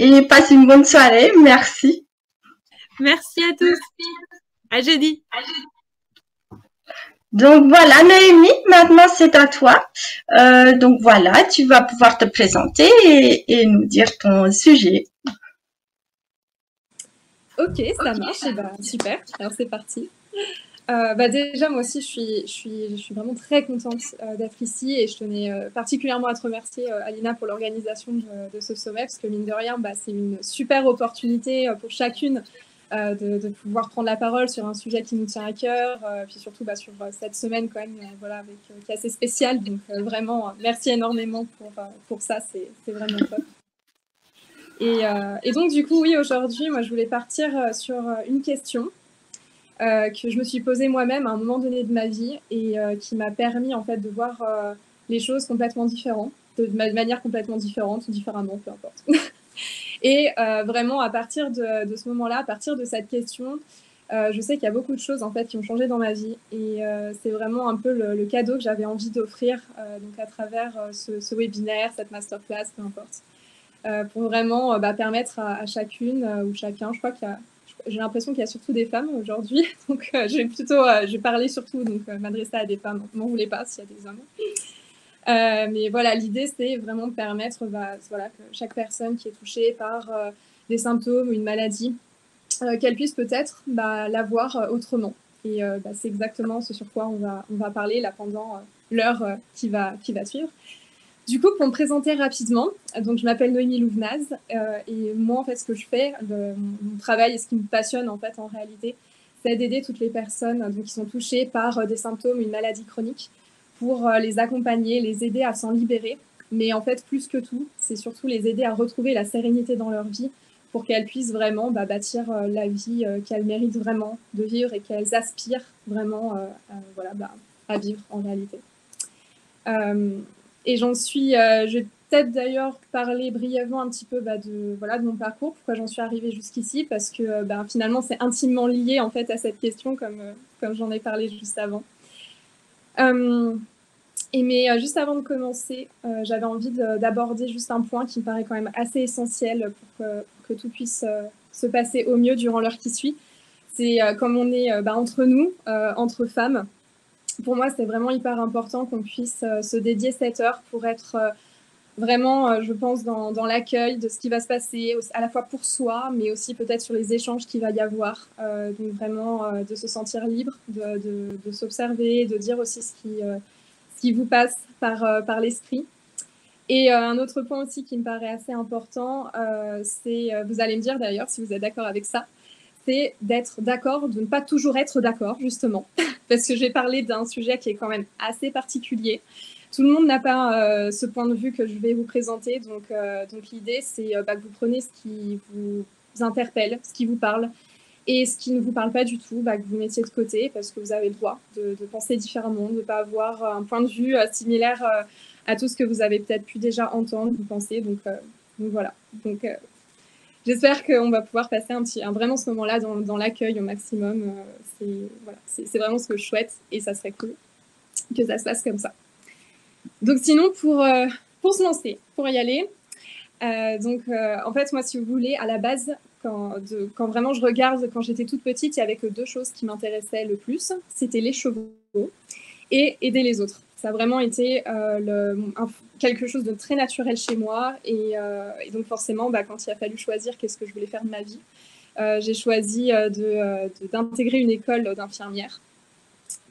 et passe une bonne soirée. Merci. Merci à tous. À jeudi. Donc voilà, Noémie, maintenant c'est à toi. Donc voilà, tu vas pouvoir te présenter et nous dire ton sujet. Ok, ça marche. Et bah, super. Alors c'est parti. Déjà, moi aussi, je suis vraiment très contente d'être ici et je tenais particulièrement à te remercier, Alina, pour l'organisation de ce sommet, parce que mine de rien, c'est une super opportunité pour chacune de pouvoir prendre la parole sur un sujet qui nous tient à cœur, puis surtout sur cette semaine quand même, voilà, qui est assez spéciale. Donc vraiment, merci énormément pour ça, c'est vraiment top. Et donc du coup, oui, aujourd'hui, moi, je voulais partir sur une question que je me suis posée moi-même à un moment donné de ma vie et qui m'a permis en fait de voir les choses complètement différentes, de manière complètement différente ou différemment, peu importe. Et vraiment, à partir de ce moment-là, à partir de cette question, je sais qu'il y a beaucoup de choses en fait qui ont changé dans ma vie et c'est vraiment un peu le cadeau que j'avais envie d'offrir donc à travers ce webinaire, cette masterclass, peu importe, pour vraiment permettre à chacune ou chacun, je crois qu'il y a j'ai l'impression qu'il y a surtout des femmes aujourd'hui, donc je vais parler surtout, donc m'adresser à des femmes, m'en voulez pas s'il y a des hommes. Mais voilà, l'idée c'est vraiment de permettre voilà, que chaque personne qui est touchée par des symptômes ou une maladie, qu'elle puisse peut-être la voir autrement. Et c'est exactement ce sur quoi on va parler là pendant l'heure qui va suivre. Du coup, pour me présenter rapidement, donc je m'appelle Noémie Louvenaz et moi, en fait, ce que je fais, mon travail et ce qui me passionne, en fait, en réalité, c'est d'aider toutes les personnes donc, qui sont touchées par des symptômes ou une maladie chronique pour les accompagner, les aider à s'en libérer. Mais en fait, plus que tout, c'est surtout les aider à retrouver la sérénité dans leur vie pour qu'elles puissent vraiment bâtir la vie qu'elles méritent vraiment de vivre et qu'elles aspirent vraiment à vivre en réalité. Et je vais peut-être d'ailleurs parler brièvement un petit peu de mon parcours, pourquoi j'en suis arrivée jusqu'ici, parce que finalement c'est intimement lié en fait à cette question comme j'en ai parlé juste avant. Mais juste avant de commencer, j'avais envie d'aborder juste un point qui me paraît quand même assez essentiel pour que tout puisse se passer au mieux durant l'heure qui suit. C'est comme on est entre nous, entre femmes, pour moi, c'est vraiment hyper important qu'on puisse se dédier cette heure pour être vraiment, je pense, dans l'accueil de ce qui va se passer, à la fois pour soi, mais aussi peut-être sur les échanges qu'il va y avoir. Donc vraiment, de se sentir libre, de s'observer, de dire aussi ce qui vous passe par l'esprit. Et un autre point aussi qui me paraît assez important, c'est, vous allez me dire d'ailleurs si vous êtes d'accord avec ça, c'est d'être d'accord, de ne pas toujours être d'accord, justement, parce que j'ai parlé d'un sujet qui est quand même assez particulier. Tout le monde n'a pas ce point de vue que je vais vous présenter, donc l'idée, c'est que vous prenez ce qui vous interpelle, ce qui vous parle, et ce qui ne vous parle pas du tout, que vous mettiez de côté, parce que vous avez le droit de penser différemment, de ne pas avoir un point de vue similaire à tout ce que vous avez peut-être pu déjà entendre ou penser, donc voilà. Donc, j'espère qu'on va pouvoir passer vraiment ce moment-là dans l'accueil au maximum. C'est vraiment ce que je souhaite et ça serait cool que ça se passe comme ça. Donc sinon, pour se lancer, pour y aller, en fait, moi, si vous voulez, à la base, quand vraiment je regarde, quand j'étais toute petite, il n'y avait que deux choses qui m'intéressaient le plus. C'était les chevaux et aider les autres. Ça a vraiment été quelque chose de très naturel chez moi. Et donc forcément, quand il a fallu choisir qu'est-ce que je voulais faire de ma vie, j'ai choisi d'intégrer une école d'infirmière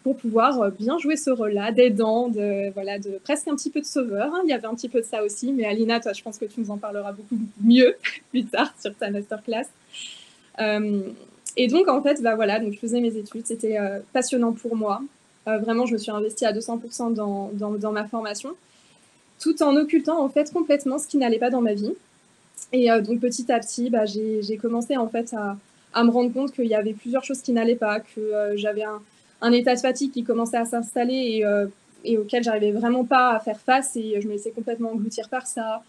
pour pouvoir bien jouer ce rôle-là, d'aidant, de presque un petit peu de sauveur. Hein. Il y avait un petit peu de ça aussi, mais Alina, toi, je pense que tu nous en parleras beaucoup mieux plus tard sur ta masterclass. Et donc, en fait, donc je faisais mes études, c'était passionnant pour moi. Vraiment, je me suis investie à 200% dans ma formation, tout en occultant en fait complètement ce qui n'allait pas dans ma vie. Et donc petit à petit, j'ai commencé en fait à me rendre compte qu'il y avait plusieurs choses qui n'allaient pas, que j'avais un état de fatigue qui commençait à s'installer et auquel j'arrivais vraiment pas à faire face et je me laissais complètement engloutir par ça.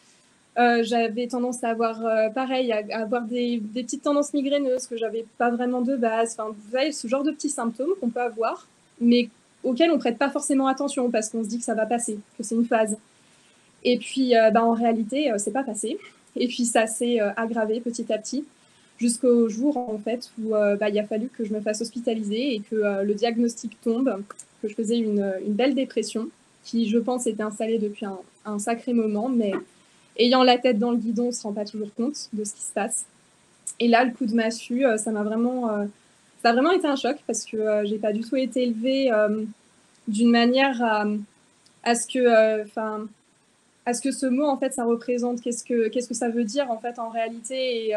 J'avais tendance à avoir, pareil, à avoir des petites tendances migraineuses que j'avais pas vraiment de base. Enfin, vous savez, ce genre de petits symptômes qu'on peut avoir, mais auxquels on prête pas forcément attention parce qu'on se dit que ça va passer, que c'est une phase. Et puis, en réalité, c'est pas passé. Et puis ça s'est aggravé petit à petit, jusqu'au jour en fait où il a fallu que je me fasse hospitaliser et que le diagnostic tombe, que je faisais une belle dépression, qui je pense était installée depuis un sacré moment, mais ayant la tête dans le guidon, on ne se rend pas toujours compte de ce qui se passe. Et là, le coup de massue, ça a vraiment été un choc, parce que j'ai pas du tout été élevée d'une manière à ce que ce mot, en fait, ça représente, qu'est-ce que ça veut dire, en fait, en réalité. Et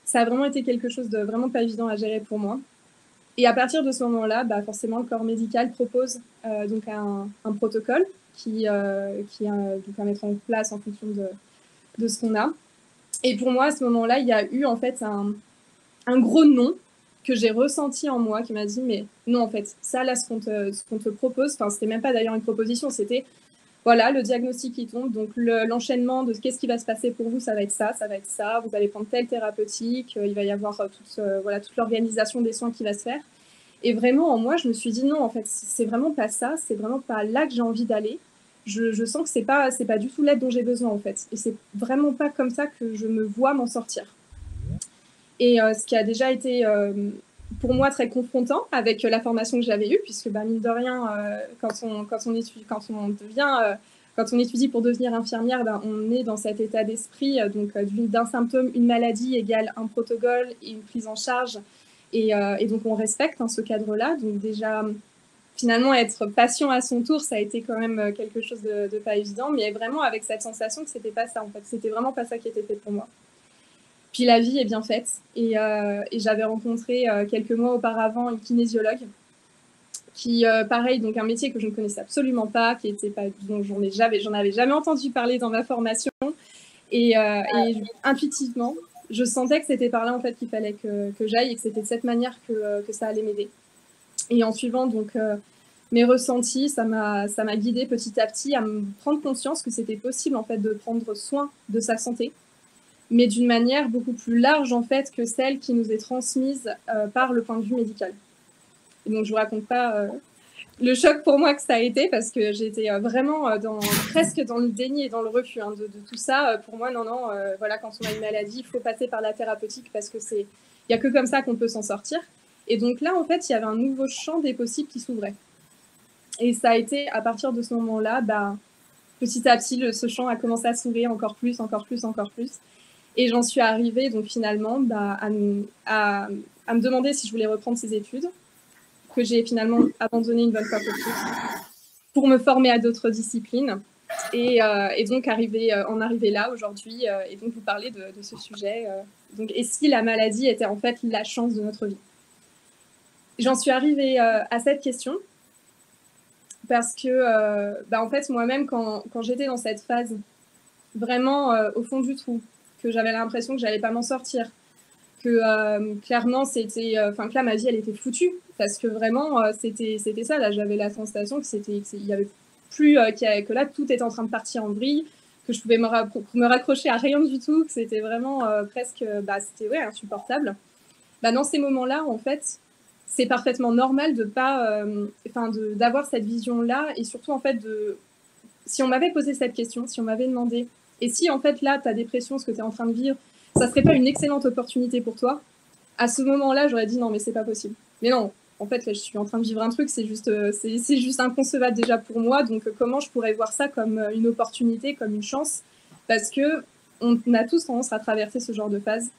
ça a vraiment été quelque chose de vraiment pas évident à gérer pour moi. Et à partir de ce moment-là, forcément, le corps médical propose donc un protocole qui est donc à mettre en place en fonction de ce qu'on a. Et pour moi, à ce moment-là, il y a eu en fait un gros non que j'ai ressenti en moi, qui m'a dit, mais non, en fait, ça, là, ce qu'on te propose, enfin, c'était même pas d'ailleurs une proposition, c'était, voilà, le diagnostic qui tombe, donc l'enchaînement de qu'est-ce qui va se passer pour vous, ça va être ça, vous allez prendre telle thérapeutique, il va y avoir toute l'organisation des soins qui va se faire. Et vraiment, en moi, je me suis dit, non, en fait, c'est vraiment pas ça, c'est vraiment pas là que j'ai envie d'aller. Je sens que c'est pas du tout l'aide dont j'ai besoin, en fait. Et c'est vraiment pas comme ça que je me vois m'en sortir. Et ce qui a déjà été pour moi très confrontant avec la formation que j'avais eue, puisque mine de rien, quand on étudie pour devenir infirmière, on est dans cet état d'esprit, donc d'un symptôme, une maladie égale un protocole et une prise en charge. Et donc on respecte ce cadre-là. Donc déjà, finalement, être patient à son tour, ça a été quand même quelque chose de pas évident, mais vraiment avec cette sensation que c'était pas ça, en fait. C'était vraiment pas ça qui était fait pour moi. Puis la vie est bien faite. Et j'avais rencontré quelques mois auparavant une kinésiologue qui, pareil, donc un métier que je ne connaissais absolument pas, qui était pas, dont j'en avais jamais entendu parler dans ma formation. Et intuitivement, je sentais que c'était par là en fait qu'il fallait que j'aille et que c'était de cette manière que ça allait m'aider. Et en suivant donc mes ressentis, ça m'a guidée petit à petit à me prendre conscience que c'était possible en fait de prendre soin de sa santé, mais d'une manière beaucoup plus large en fait que celle qui nous est transmise par le point de vue médical. Et donc je vous raconte pas le choc pour moi que ça a été, parce que j'étais vraiment presque dans le déni et dans le refus de tout ça. Pour moi, non, voilà, quand on a une maladie, il faut passer par la thérapeutique, parce que il y a que comme ça qu'on peut s'en sortir. Et donc là, en fait, il y avait un nouveau champ des possibles qui s'ouvrait. Et ça a été à partir de ce moment-là, petit à petit, ce champ a commencé à s'ouvrir encore plus. Et j'en suis arrivée donc finalement à me demander si je voulais reprendre ces études, que j'ai finalement abandonné une bonne fois pour toutes, pour me former à d'autres disciplines. Et donc en arriver là aujourd'hui, et donc vous parler de ce sujet. Donc, et si la maladie était en fait la chance de notre vie? J'en suis arrivée à cette question parce que en fait moi-même quand j'étais dans cette phase vraiment au fond du trou, que j'avais l'impression que j'allais pas m'en sortir, que clairement c'était, que là ma vie elle était foutue, parce que vraiment c'était ça, là j'avais la sensation il y avait plus que là tout était en train de partir en vrille, que je pouvais me raccrocher à rien du tout, que c'était vraiment presque c'était insupportable. Dans ces moments-là en fait c'est parfaitement normal de pas d'avoir cette vision là, et surtout en fait si on m'avait posé cette question, si on m'avait demandé, et si en fait là ta dépression, ce que tu es en train de vivre, ça serait pas une excellente opportunité pour toi, à ce moment-là j'aurais dit non mais c'est pas possible. Mais non, en fait là je suis en train de vivre un truc, c'est juste inconcevable déjà pour moi, donc comment je pourrais voir ça comme une opportunité, comme une chance, parce que on a tous tendance à traverser ce genre de phase.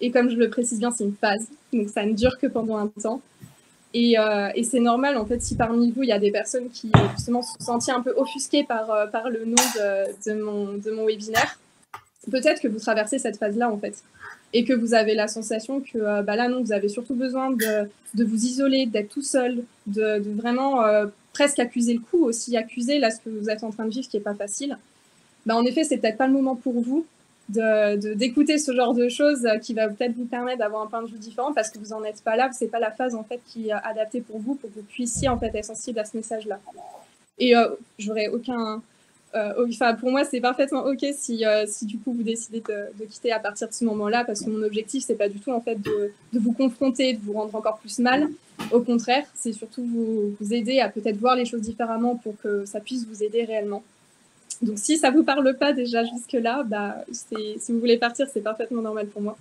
Et comme je le précise bien, c'est une phase, donc ça ne dure que pendant un temps. Et c'est normal, en fait, si parmi vous, il y a des personnes qui, justement, se sont senties un peu offusquées par le nom de mon webinaire, peut-être que vous traversez cette phase-là, en fait, et que vous avez la sensation que, là, non, vous avez surtout besoin de vous isoler, d'être tout seul, de vraiment presque accuser le coup aussi, accuser là ce que vous êtes en train de vivre, qui n'est pas facile. En effet, c'est peut-être pas le moment pour vous d'écouter ce genre de choses qui va peut-être vous permettre d'avoir un point de vue différent, parce que vous n'en êtes pas là, c'est pas la phase en fait qui est adaptée pour vous que vous puissiez en fait être sensible à ce message-là. Et j'aurais aucun... pour moi, c'est parfaitement OK si du coup vous décidez de quitter à partir de ce moment-là, parce que mon objectif, c'est pas du tout en fait de vous confronter, de vous rendre encore plus mal. Au contraire, c'est surtout vous aider à peut-être voir les choses différemment pour que ça puisse vous aider réellement. Donc, si ça ne vous parle pas déjà jusque-là, bah, si vous voulez partir, c'est parfaitement normal pour moi.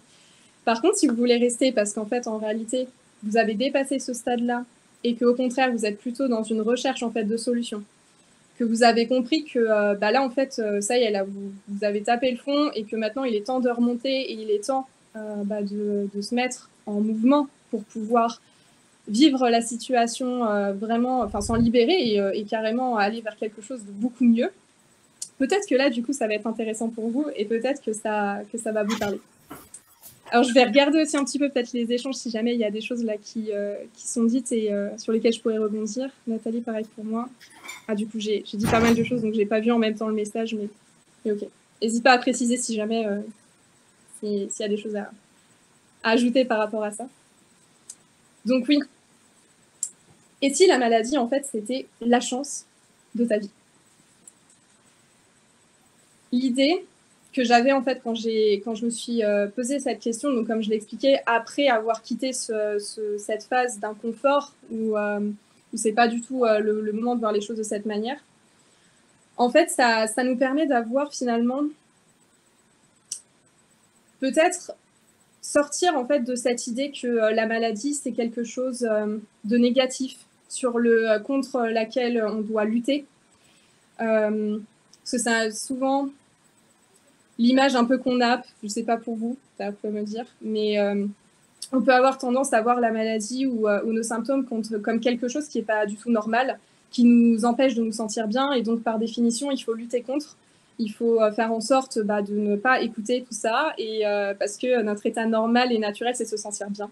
Par contre, si vous voulez rester, parce qu'en fait, en réalité, vous avez dépassé ce stade-là et qu'au contraire, vous êtes plutôt dans une recherche en fait, de solutions, que vous avez compris que bah là, en fait, ça y est, là, vous avez tapé le fond et que maintenant, il est temps de remonter et il est temps bah, de se mettre en mouvement pour pouvoir vivre la situation vraiment, enfin, s'en libérer et carrément aller vers quelque chose de beaucoup mieux. Peut-être que là, du coup, ça va être intéressant pour vous et peut-être que ça va vous parler. Alors, je vais regarder aussi un petit peu peut-être les échanges si jamais il y a des choses là qui sont dites et sur lesquelles je pourrais rebondir. Nathalie, pareil pour moi. Ah, du coup, j'ai dit pas mal de choses, donc j'ai pas vu en même temps le message, mais ok. N'hésite pas à préciser si jamais s'il y a des choses à ajouter par rapport à ça. Donc oui. Et si la maladie, en fait, c'était la chance de ta vie? L'idée que j'avais en fait quand je me suis posé cette question, donc comme je l'ai expliqué, après avoir quitté cette phase d'inconfort où c'est pas du tout le moment de voir les choses de cette manière, en fait, ça nous permet d'avoir finalement peut-être sortir en fait de cette idée que la maladie c'est quelque chose de négatif contre laquelle on doit lutter, parce que ça souvent l'image un peu qu'on a, je sais pas pour vous, ça peut me dire, mais on peut avoir tendance à voir la maladie ou nos symptômes comme quelque chose qui n'est pas du tout normal, qui nous empêche de nous sentir bien, et donc par définition, il faut lutter contre. Il faut faire en sorte de ne pas écouter tout ça, et parce que notre état normal et naturel, c'est se sentir bien.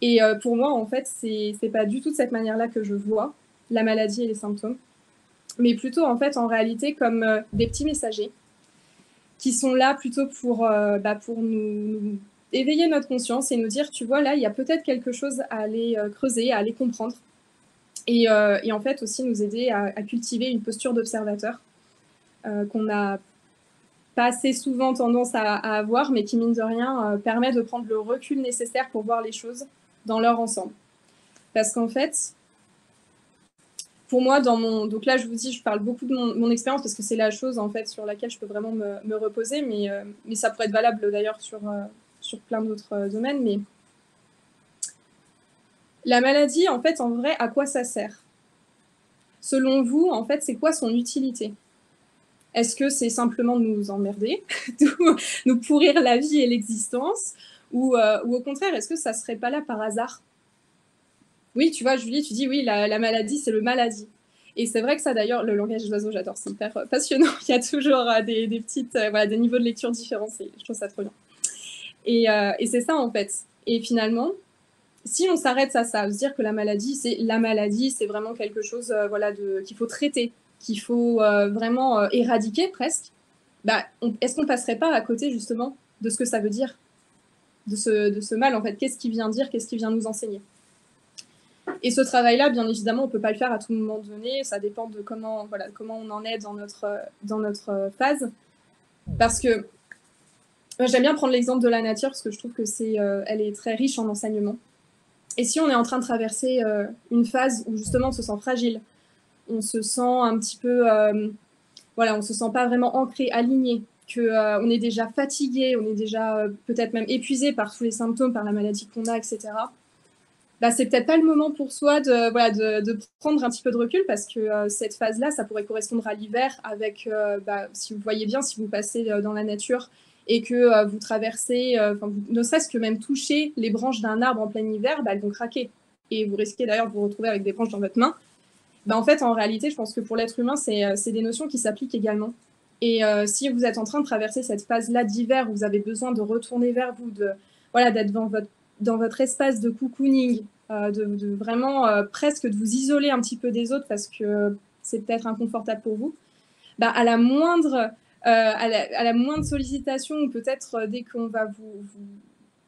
Et pour moi, en fait, c'est pas du tout de cette manière-là que je vois la maladie et les symptômes, mais plutôt, en fait, en réalité, comme des petits messagers qui sont là plutôt pour nous éveiller notre conscience et nous dire, tu vois, là, il y a peut-être quelque chose à aller creuser, à aller comprendre. Et en fait, aussi nous aider à cultiver une posture d'observateur qu'on n'a pas assez souvent tendance à avoir, mais qui, mine de rien, permet de prendre le recul nécessaire pour voir les choses dans leur ensemble. Parce qu'en fait, pour moi, donc là, je vous dis, je parle beaucoup de mon expérience parce que c'est la chose en fait sur laquelle je peux vraiment me reposer, mais ça pourrait être valable d'ailleurs sur plein d'autres domaines. Mais la maladie, en fait, en vrai, à quoi ça sert? Selon vous, en fait, c'est quoi son utilité? Est-ce que c'est simplement de nous emmerder, de nous pourrir la vie et l'existence, ou au contraire, est-ce que ça serait pas là par hasard? Oui, tu vois, Julie, tu dis oui, la maladie, c'est le maladie. Et c'est vrai que ça, d'ailleurs, le langage d'oiseau, j'adore, c'est hyper passionnant. Il y a toujours des petites, des niveaux de lecture différents, je trouve ça trop bien. Et c'est ça, en fait. Et finalement, si on s'arrête à ça, se dire que la maladie, c'est vraiment quelque chose qu'il faut traiter, qu'il faut vraiment éradiquer presque, est-ce qu'on passerait pas à côté, justement, de ce que ça veut dire, de ce mal, en fait? Qu'est-ce qu'il vient dire? Qu'est-ce qu'il vient nous enseigner? Et ce travail-là, bien évidemment, on ne peut pas le faire à tout moment donné. Ça dépend de comment on en est dans notre phase. Parce que j'aime bien prendre l'exemple de la nature parce que je trouve que elle est très riche en enseignements. Et si on est en train de traverser une phase où justement on se sent fragile, on se sent un petit peu, on se sent pas vraiment ancré, aligné, qu'on est déjà fatigué, on est déjà peut-être même épuisé par tous les symptômes, par la maladie qu'on a, etc. C'est peut-être pas le moment pour soi de prendre un petit peu de recul parce que cette phase-là, ça pourrait correspondre à l'hiver avec, si vous voyez bien, si vous passez dans la nature et que vous traversez, ne serait-ce que même toucher les branches d'un arbre en plein hiver, elles vont craquer. Et vous risquez d'ailleurs de vous retrouver avec des branches dans votre main. En fait, en réalité, je pense que pour l'être humain, c'est des notions qui s'appliquent également. Et si vous êtes en train de traverser cette phase-là d'hiver où vous avez besoin de retourner vers vous, d'être dans votre espace de cocooning, de vraiment presque de vous isoler un petit peu des autres parce que c'est peut-être inconfortable pour vous, à la moindre sollicitation ou peut-être dès qu'on va vous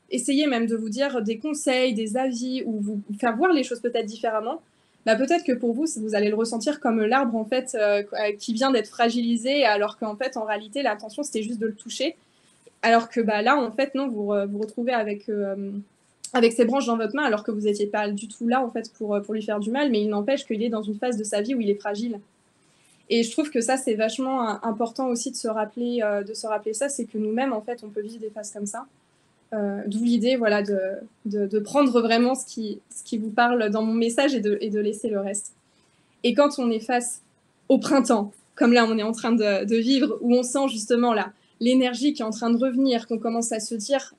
essayer même de vous dire des conseils, des avis ou vous faire voir les choses peut-être différemment, peut-être que pour vous, vous allez le ressentir comme l'arbre en fait qui vient d'être fragilisé alors qu'en fait, en réalité, l'intention, c'était juste de le toucher. Alors que là, en fait, non, vous retrouvez avec ces branches dans votre main alors que vous n'étiez pas du tout là en fait pour lui faire du mal, mais il n'empêche qu'il est dans une phase de sa vie où il est fragile. Et je trouve que ça, c'est vachement important aussi de se rappeler ça, c'est que nous-mêmes, en fait, on peut vivre des phases comme ça. D'où l'idée, voilà, de prendre vraiment ce qui vous parle dans mon message et de laisser le reste. Et quand on est face au printemps, comme là, on est en train de vivre, où on sent justement là l'énergie qui est en train de revenir, qu'on commence à se dire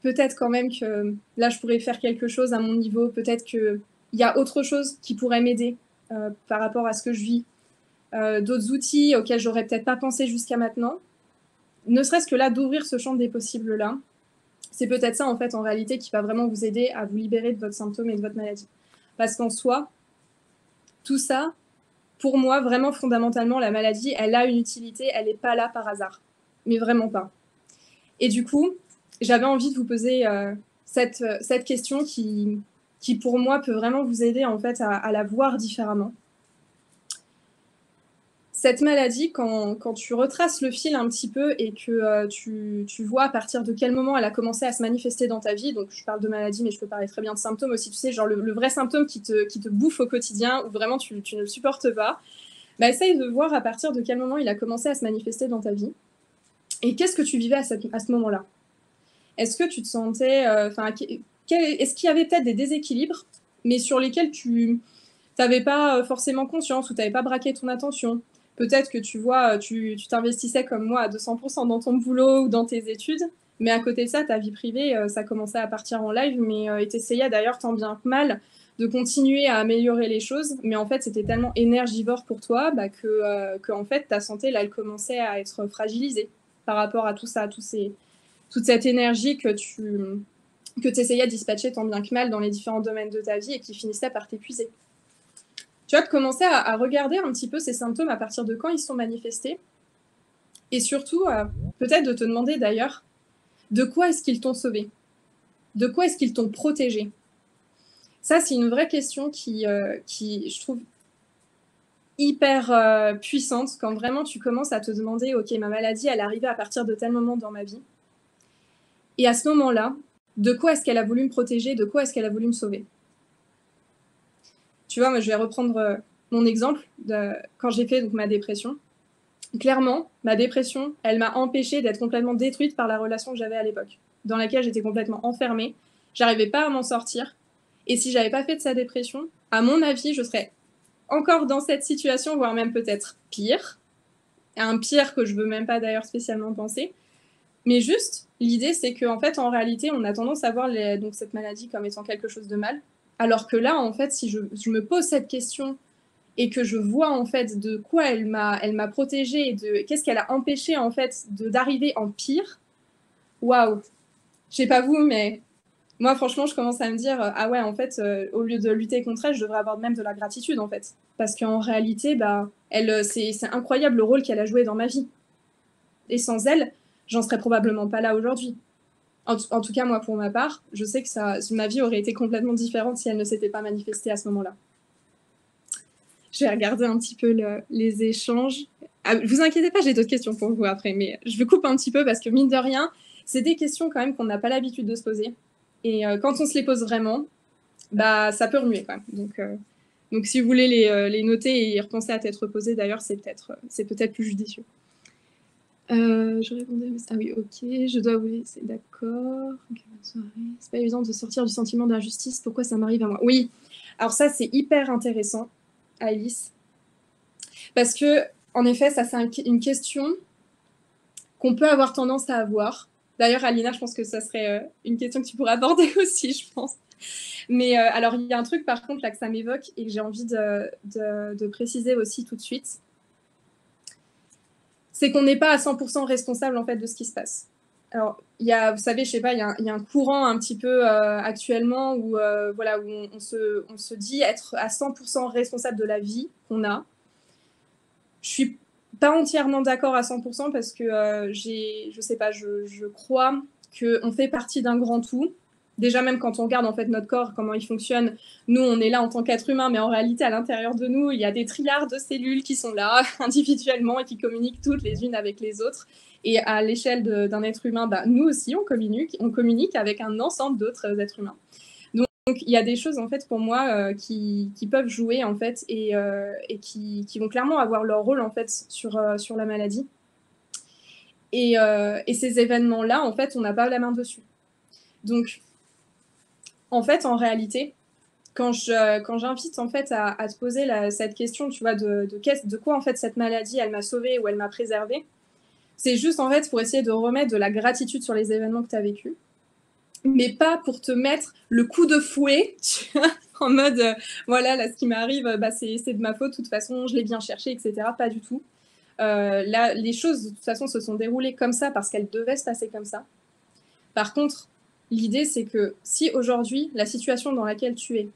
peut-être quand même que là, je pourrais faire quelque chose à mon niveau, peut-être qu'il y a autre chose qui pourrait m'aider par rapport à ce que je vis, d'autres outils auxquels j'aurais peut-être pas pensé jusqu'à maintenant. Ne serait-ce que là, d'ouvrir ce champ des possibles-là, c'est peut-être ça, en fait, en réalité, qui va vraiment vous aider à vous libérer de votre symptôme et de votre maladie. Parce qu'en soi, tout ça, pour moi, vraiment fondamentalement, la maladie, elle a une utilité, elle n'est pas là par hasard. Mais vraiment pas. Et du coup, j'avais envie de vous poser cette question qui, pour moi, peut vraiment vous aider, en fait, à la voir différemment. Cette maladie, quand tu retraces le fil un petit peu et que tu vois à partir de quel moment elle a commencé à se manifester dans ta vie, donc je parle de maladie, mais je peux parler très bien de symptômes aussi, tu sais, genre le vrai symptôme qui te bouffe au quotidien, où vraiment tu ne le supportes pas, bah, essaye de voir à partir de quel moment il a commencé à se manifester dans ta vie. Et qu'est-ce que tu vivais à ce moment-là? Est-ce que tu te sentais... est-ce qu'il y avait peut-être des déséquilibres, mais sur lesquels tu n'avais pas forcément conscience ou tu n'avais pas braqué ton attention? Peut-être que tu vois, tu t'investissais comme moi à 200% dans ton boulot ou dans tes études, mais à côté de ça, ta vie privée, ça commençait à partir en live, mais tu essayais d'ailleurs tant bien que mal de continuer à améliorer les choses, mais en fait, c'était tellement énergivore pour toi bah, que en fait, ta santé, là, elle commençait à être fragilisée par rapport à tout ça, toute cette énergie que tu essayais de dispatcher tant bien que mal dans les différents domaines de ta vie et qui finissait par t'épuiser. Tu vois, de commencer à regarder un petit peu ces symptômes à partir de quand ils sont manifestés. Et surtout, peut-être de te demander d'ailleurs, de quoi est-ce qu'ils t'ont sauvé? De quoi est-ce qu'ils t'ont protégé? Ça, c'est une vraie question qui, je trouve, hyper puissante quand vraiment tu commences à te demander, ok, ma maladie, elle est arrivée à partir de tel moment dans ma vie. Et à ce moment-là, de quoi est-ce qu'elle a voulu me protéger? De quoi est-ce qu'elle a voulu me sauver? Tu vois, moi, je vais reprendre mon exemple de quand j'ai fait donc, ma dépression. Clairement, ma dépression, elle m'a empêchée d'être complètement détruite par la relation que j'avais à l'époque, dans laquelle j'étais complètement enfermée. J'arrivais pas à m'en sortir. Et si j'avais pas fait de sa dépression, à mon avis, je serais encore dans cette situation, voire même peut-être pire. Un pire que je veux même pas d'ailleurs spécialement penser. Mais juste, l'idée, c'est qu'en fait, en réalité, on a tendance à voir donc, cette maladie comme étant quelque chose de mal. Alors que là, en fait, si je me pose cette question et que je vois, en fait, de quoi elle m'a protégée et de qu'est-ce qu'elle a empêché, en fait, d'arriver en pire, waouh! Je sais pas vous, mais moi, franchement, je commence à me dire, ah ouais, en fait, au lieu de lutter contre elle, je devrais avoir même de la gratitude, en fait. Parce qu'en réalité, bah, c'est incroyable le rôle qu'elle a joué dans ma vie. Et sans elle, j'en serais probablement pas là aujourd'hui. En tout cas, moi, pour ma part, je sais que ma vie aurait été complètement différente si elle ne s'était pas manifestée à ce moment-là. Je vais regarder un petit peu les échanges. Ah, vous inquiétez pas, j'ai d'autres questions pour vous après, mais je vous coupe un petit peu parce que mine de rien, c'est des questions quand même qu'on n'a pas l'habitude de se poser. Et quand on se les pose vraiment, bah, ça peut remuer quand même. Donc si vous voulez les noter et y repenser à tête reposée, d'ailleurs, c'est peut-être plus judicieux. Je répondais, ah oui, ok, je dois vous laisser, d'accord. Okay, bonne soirée. C'est pas évident de sortir du sentiment d'injustice. Pourquoi ça m'arrive à moi? Oui, alors ça, c'est hyper intéressant, Alice. Parce que, en effet, ça, c'est une question qu'on peut avoir tendance à avoir. D'ailleurs, Alina, je pense que ça serait une question que tu pourrais aborder aussi, je pense. Mais alors, il y a un truc, par contre, là, que ça m'évoque et que j'ai envie de préciser aussi tout de suite. C'est qu'on n'est pas à 100% responsable, en fait, de ce qui se passe. Alors, vous savez, je sais pas, il y a un courant un petit peu actuellement où, voilà, où on se dit être à 100% responsable de la vie qu'on a. Je suis pas entièrement d'accord à 100% parce que je sais pas, je crois qu'on fait partie d'un grand tout. Déjà, même quand on regarde en fait notre corps, comment il fonctionne, nous, on est là en tant qu'être humain, mais en réalité, à l'intérieur de nous, il y a des trilliards de cellules qui sont là individuellement et qui communiquent toutes les unes avec les autres. Et à l'échelle d'un être humain, bah, nous aussi, on communique avec un ensemble d'autres êtres humains. il y a des choses, en fait, pour moi, qui peuvent jouer, en fait, et qui vont clairement avoir leur rôle, en fait, sur la maladie. Et ces événements-là, en fait, on n'a pas la main dessus. Donc, en fait, en réalité, quand j'invite, en fait, à te poser cette question, tu vois, de quoi, en fait, cette maladie, elle m'a sauvée ou elle m'a préservée, c'est juste, en fait, pour essayer de remettre de la gratitude sur les événements que tu as vécus, mais pas pour te mettre le coup de fouet, tu vois, en mode, voilà, là, ce qui m'arrive, bah, c'est de ma faute, de toute façon, je l'ai bien cherché, etc. Pas du tout. Là, les choses, de toute façon, se sont déroulées comme ça parce qu'elles devaient se passer comme ça. Par contre, l'idée, c'est que si aujourd'hui, la situation dans laquelle tu es,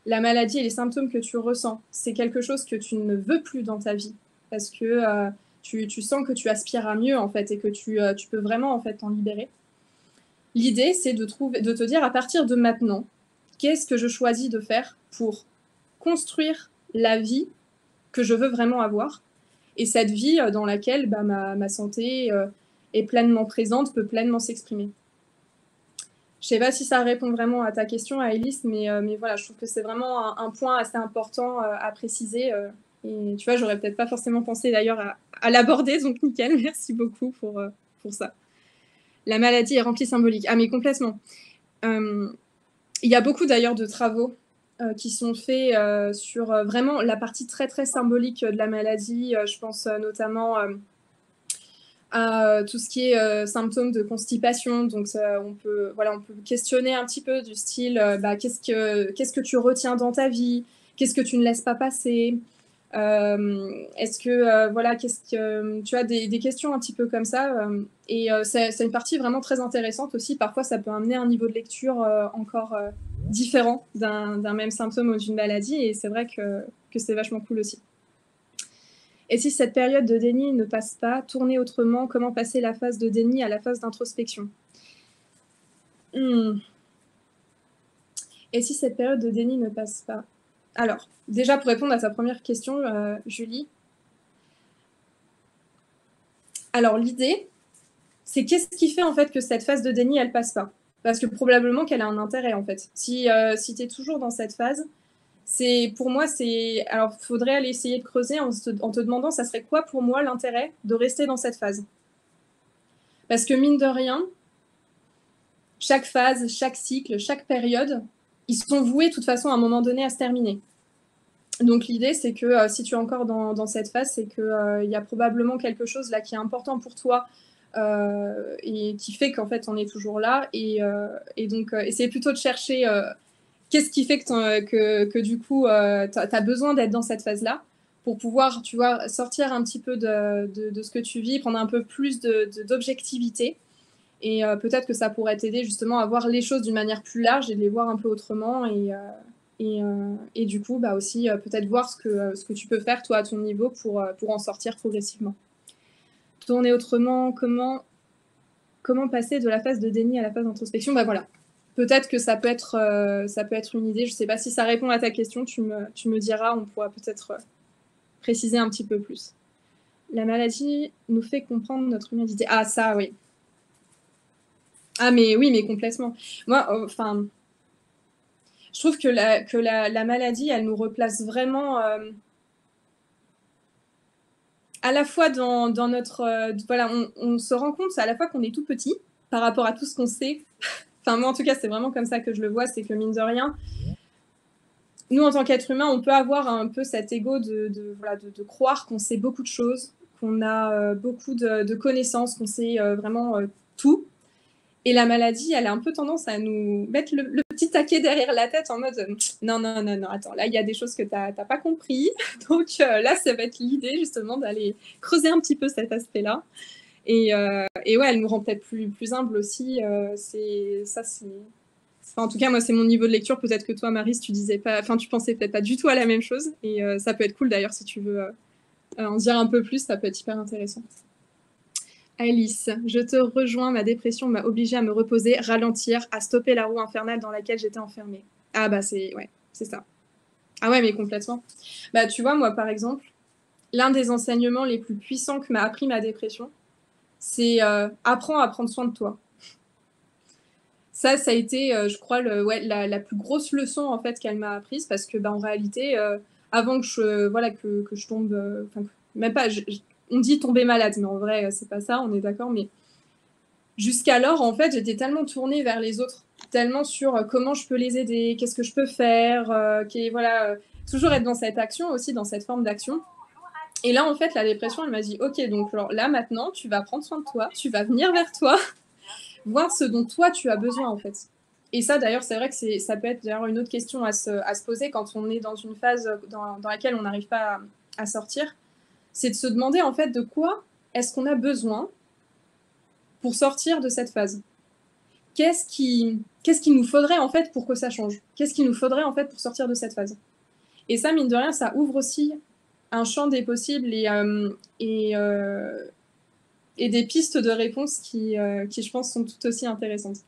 la maladie et les symptômes que tu ressens, c'est quelque chose que tu ne veux plus dans ta vie, parce que tu sens que tu aspires à mieux, en fait, et que tu peux vraiment, en fait, t'en libérer. L'idée, c'est de te dire, à partir de maintenant, qu'est-ce que je choisis de faire pour construire la vie que je veux vraiment avoir, et cette vie dans laquelle bah, ma santé est pleinement présente, peut pleinement s'exprimer. Je ne sais pas si ça répond vraiment à ta question, Alice, mais voilà, je trouve que c'est vraiment un point assez important à préciser. Et tu vois, j'aurais peut-être pas forcément pensé d'ailleurs à l'aborder, donc nickel, merci beaucoup pour ça. La maladie est remplie de symbolique. Ah, mais complètement. Il y a beaucoup d'ailleurs de travaux qui sont faits sur vraiment la partie très très symbolique de la maladie. Je pense notamment à tout ce qui est symptômes de constipation. Donc on peut questionner un petit peu du style qu'est-ce que tu retiens dans ta vie, qu'est-ce que tu ne laisses pas passer. Est-ce que qu'est-ce que tu as des questions un petit peu comme ça et c'est une partie vraiment très intéressante aussi. Parfois ça peut amener un niveau de lecture encore différent d'un même symptôme ou d'une maladie, et c'est vrai que c'est vachement cool aussi. Et si cette période de déni ne passe pas, tourner autrement, comment passer la phase de déni à la phase d'introspection? Et si cette période de déni ne passe pas? Alors, déjà pour répondre à ta première question, Julie, alors l'idée, c'est qu'est-ce qui fait en fait que cette phase de déni, elle passe pas? Parce que probablement qu'elle a un intérêt en fait. Si tu es toujours dans cette phase, pour moi, alors il faudrait aller essayer de creuser en te demandant, ça serait quoi pour moi l'intérêt de rester dans cette phase? Parce que mine de rien, chaque phase, chaque cycle, chaque période, ils sont voués de toute façon à un moment donné à se terminer. Donc l'idée, c'est que si tu es encore dans cette phase, c'est qu'il y a probablement quelque chose là qui est important pour toi et qui fait qu'en fait on est toujours là. Et donc essayer plutôt de chercher qu'est-ce qui fait que du coup tu as besoin d'être dans cette phase-là pour pouvoir, tu vois, sortir un petit peu de ce que tu vis, prendre un peu plus d'objectivité. Et peut-être que ça pourrait t'aider justement à voir les choses d'une manière plus large et de les voir un peu autrement. Et du coup, bah aussi peut-être voir ce que tu peux faire toi à ton niveau pour en sortir progressivement. Tourner autrement, comment passer de la phase de déni à la phase d'introspection? Bah voilà. Peut-être que ça peut être une idée. Je ne sais pas si ça répond à ta question. Tu me diras, on pourra peut-être préciser un petit peu plus. La maladie nous fait comprendre notre humanité. Ah, ça, oui. Ah, mais oui, mais complètement. Moi, enfin, je trouve que la maladie, elle nous replace vraiment à la fois dans notre... voilà, on se rend compte à la fois qu'on est tout petit par rapport à tout ce qu'on sait. Enfin, moi, en tout cas, c'est vraiment comme ça que je le vois, c'est que mine de rien, nous, en tant qu'être humain, on peut avoir un peu cet ego de croire qu'on sait beaucoup de choses, qu'on a beaucoup de connaissances, qu'on sait vraiment tout. Et la maladie, elle a un peu tendance à nous mettre le petit taquet derrière la tête en mode non, attends, là, il y a des choses que tu n'as pas compris. Donc là, ça va être l'idée justement d'aller creuser un petit peu cet aspect-là. Et ouais, elle nous rend peut-être plus humble aussi. En tout cas, moi, c'est mon niveau de lecture. Peut-être que toi, Maryse, tu pensais peut-être pas du tout à la même chose. Et ça peut être cool d'ailleurs si tu veux en dire un peu plus, ça peut être hyper intéressant. Alice, je te rejoins, ma dépression m'a obligée à me reposer, ralentir, à stopper la roue infernale dans laquelle j'étais enfermée. Ah bah c'est ça. Ah ouais, mais complètement. Bah tu vois, moi par exemple, l'un des enseignements les plus puissants que m'a appris ma dépression, c'est apprends à prendre soin de toi. ça a été, je crois, la plus grosse leçon en fait qu'elle m'a apprise, parce que en réalité, avant que je tombe, même pas, on dit tomber malade, mais en vrai, c'est pas ça, on est d'accord, mais jusqu'alors, en fait, j'étais tellement tournée vers les autres, tellement sur comment je peux les aider, qu'est-ce que je peux faire, toujours être dans cette action aussi, dans cette forme d'action. Et là, en fait, la dépression, elle m'a dit, ok, donc alors, là, maintenant, tu vas prendre soin de toi, tu vas venir vers toi, voir ce dont toi, tu as besoin, en fait. Et ça, d'ailleurs, c'est vrai que ça peut être d'ailleurs une autre question à se poser quand on est dans une phase dans laquelle on n'arrive pas à sortir. C'est de se demander, en fait, de quoi est-ce qu'on a besoin pour sortir de cette phase. Qu'est-ce qu'il nous faudrait, en fait, pour que ça change? Qu'est-ce qu'il nous faudrait, en fait, pour sortir de cette phase? Et ça, mine de rien, ça ouvre aussi un champ des possibles et des pistes de réponses qui, je pense, sont tout aussi intéressantes.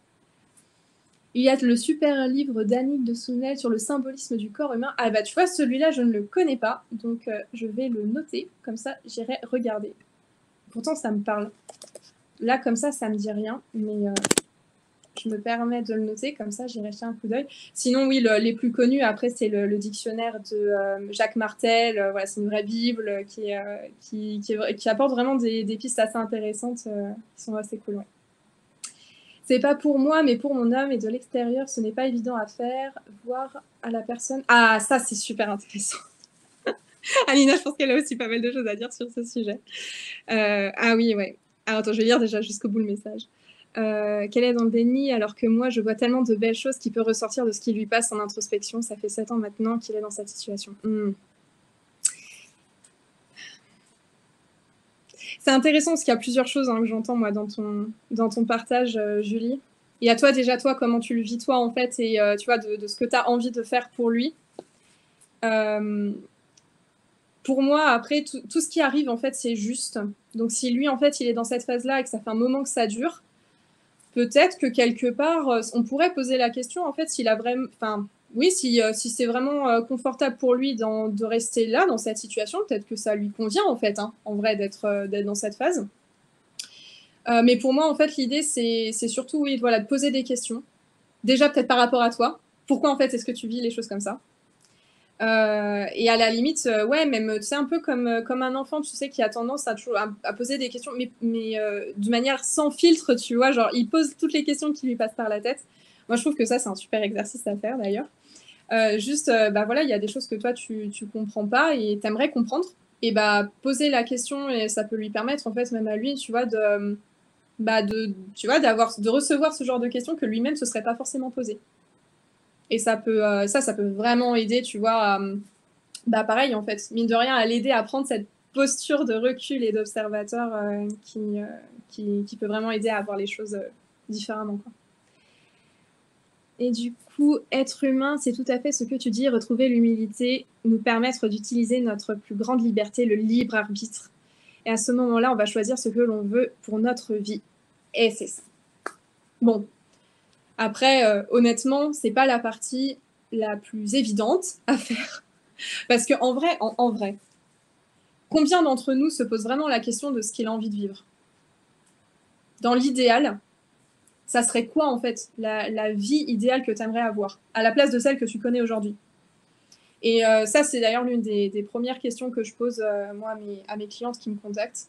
Il y a le super livre d'Annick de Sounel sur le symbolisme du corps humain. Ah bah tu vois, celui-là, je ne le connais pas, donc je vais le noter, comme ça, j'irai regarder. Pourtant, ça me parle. Là, comme ça me dit rien, mais je me permets de le noter, comme ça, j'irai jeter un coup d'œil. Sinon, oui, les plus connus, après, c'est le dictionnaire de Jacques Martel. Voilà, c'est une vraie Bible qui apporte vraiment des pistes assez intéressantes qui sont assez cool, ouais. C'est pas pour moi, mais pour mon âme, et de l'extérieur, ce n'est pas évident à faire. Voir à la personne... Ah, ça, c'est super intéressant. Alina, je pense qu'elle a aussi pas mal de choses à dire sur ce sujet. Ah oui, ouais. Alors, attends, je vais lire déjà jusqu'au bout le message. Qu'elle est dans le déni, alors que moi, je vois tellement de belles choses qui peuvent ressortir de ce qui lui passe en introspection. Ça fait 7 ans maintenant qu'il est dans cette situation. C'est intéressant parce qu'il y a plusieurs choses que j'entends, moi, dans ton partage, Julie. Et à toi, déjà, toi, comment tu le vis, toi, en fait, et tu vois, de ce que tu as envie de faire pour lui. Pour moi, après, tout ce qui arrive, en fait, c'est juste. Donc, si lui, en fait, il est dans cette phase-là et que ça fait un moment que ça dure, peut-être que quelque part, on pourrait poser la question, en fait, s'il a vraiment... Enfin, oui, si c'est vraiment confortable pour lui de rester là, dans cette situation, peut-être que ça lui convient, en fait, en vrai, d'être dans cette phase. Mais pour moi, en fait, l'idée, c'est surtout, oui, voilà, de poser des questions. Déjà, peut-être par rapport à toi. Pourquoi, en fait, est-ce que tu vis les choses comme ça? Et à la limite, ouais, même, tu sais, un peu comme un enfant, tu sais, qui a tendance à poser des questions, mais de manière sans filtre, tu vois, genre, il pose toutes les questions qui lui passent par la tête. Moi, je trouve que ça, c'est un super exercice à faire, d'ailleurs. Voilà, il y a des choses que toi, tu comprends pas et t'aimerais comprendre. Et poser la question, et ça peut lui permettre, en fait, même à lui, tu vois, de recevoir ce genre de questions que lui-même se serait pas forcément posé. Et ça peut vraiment aider, tu vois, pareil, en fait, mine de rien, à l'aider à prendre cette posture de recul et d'observateur qui peut vraiment aider à voir les choses différemment, quoi. Et du coup, être humain, c'est tout à fait ce que tu dis, retrouver l'humilité, nous permettre d'utiliser notre plus grande liberté, le libre arbitre. Et à ce moment-là, on va choisir ce que l'on veut pour notre vie. Et c'est ça. Bon. Après, honnêtement, c'est pas la partie la plus évidente à faire. Parce qu'en vrai, en vrai, combien d'entre nous se posent vraiment la question de ce qu'il a envie de vivre? Dans l'idéal, ça serait quoi, en fait, la vie idéale que tu aimerais avoir, à la place de celle que tu connais aujourd'hui? Et ça, c'est d'ailleurs l'une des premières questions que je pose, moi, à mes clientes qui me contactent.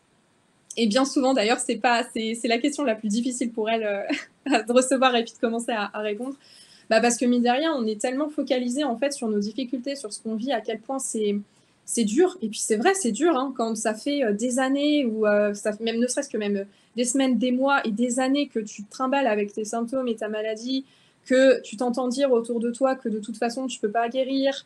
Et bien souvent, d'ailleurs, c'est la question la plus difficile pour elles de recevoir et puis de commencer à répondre. Parce que, mine de rien, on est tellement focalisé, en fait, sur nos difficultés, sur ce qu'on vit, à quel point c'est dur. Et puis, c'est vrai, c'est dur, hein, quand ça fait des années, ou ça fait même, ne serait-ce que même des semaines, des mois et des années que tu te trimbales avec tes symptômes et ta maladie, que tu t'entends dire autour de toi que de toute façon, tu peux pas guérir,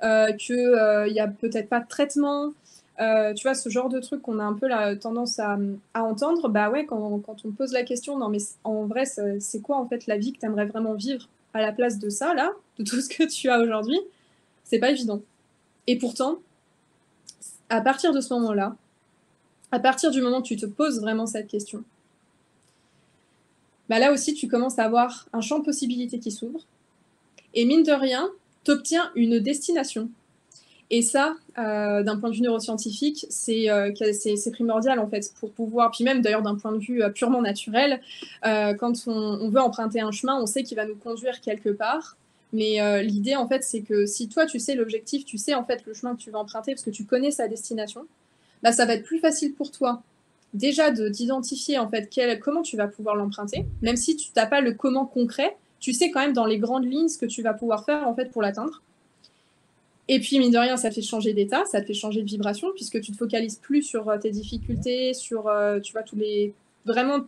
qu'il y a peut-être pas de traitement. Tu vois, ce genre de truc qu'on a un peu la tendance à entendre, ouais, quand on pose la question, non mais en vrai, c'est quoi en fait la vie que tu aimerais vraiment vivre à la place de ça, là, de tout ce que tu as aujourd'hui? C'est pas évident. Et pourtant, à partir de ce moment-là, à partir du moment où tu te poses vraiment cette question, là aussi, tu commences à avoir un champ de possibilités qui s'ouvre. Et mine de rien, tu obtiens une destination. Et ça, d'un point de vue neuroscientifique, c'est primordial en fait pour pouvoir, puis même d'ailleurs d'un point de vue purement naturel, quand on veut emprunter un chemin, on sait qu'il va nous conduire quelque part. Mais l'idée en fait, c'est que si toi tu sais l'objectif, tu sais en fait le chemin que tu vas emprunter parce que tu connais sa destination, bah, ça va être plus facile pour toi déjà d'identifier en fait comment tu vas pouvoir l'emprunter, même si tu n'as pas le comment concret, tu sais quand même dans les grandes lignes ce que tu vas pouvoir faire en fait pour l'atteindre. Et puis, mine de rien, ça te fait changer d'état, ça te fait changer de vibration, puisque tu te focalises plus sur tes difficultés, sur, tu vois, vraiment,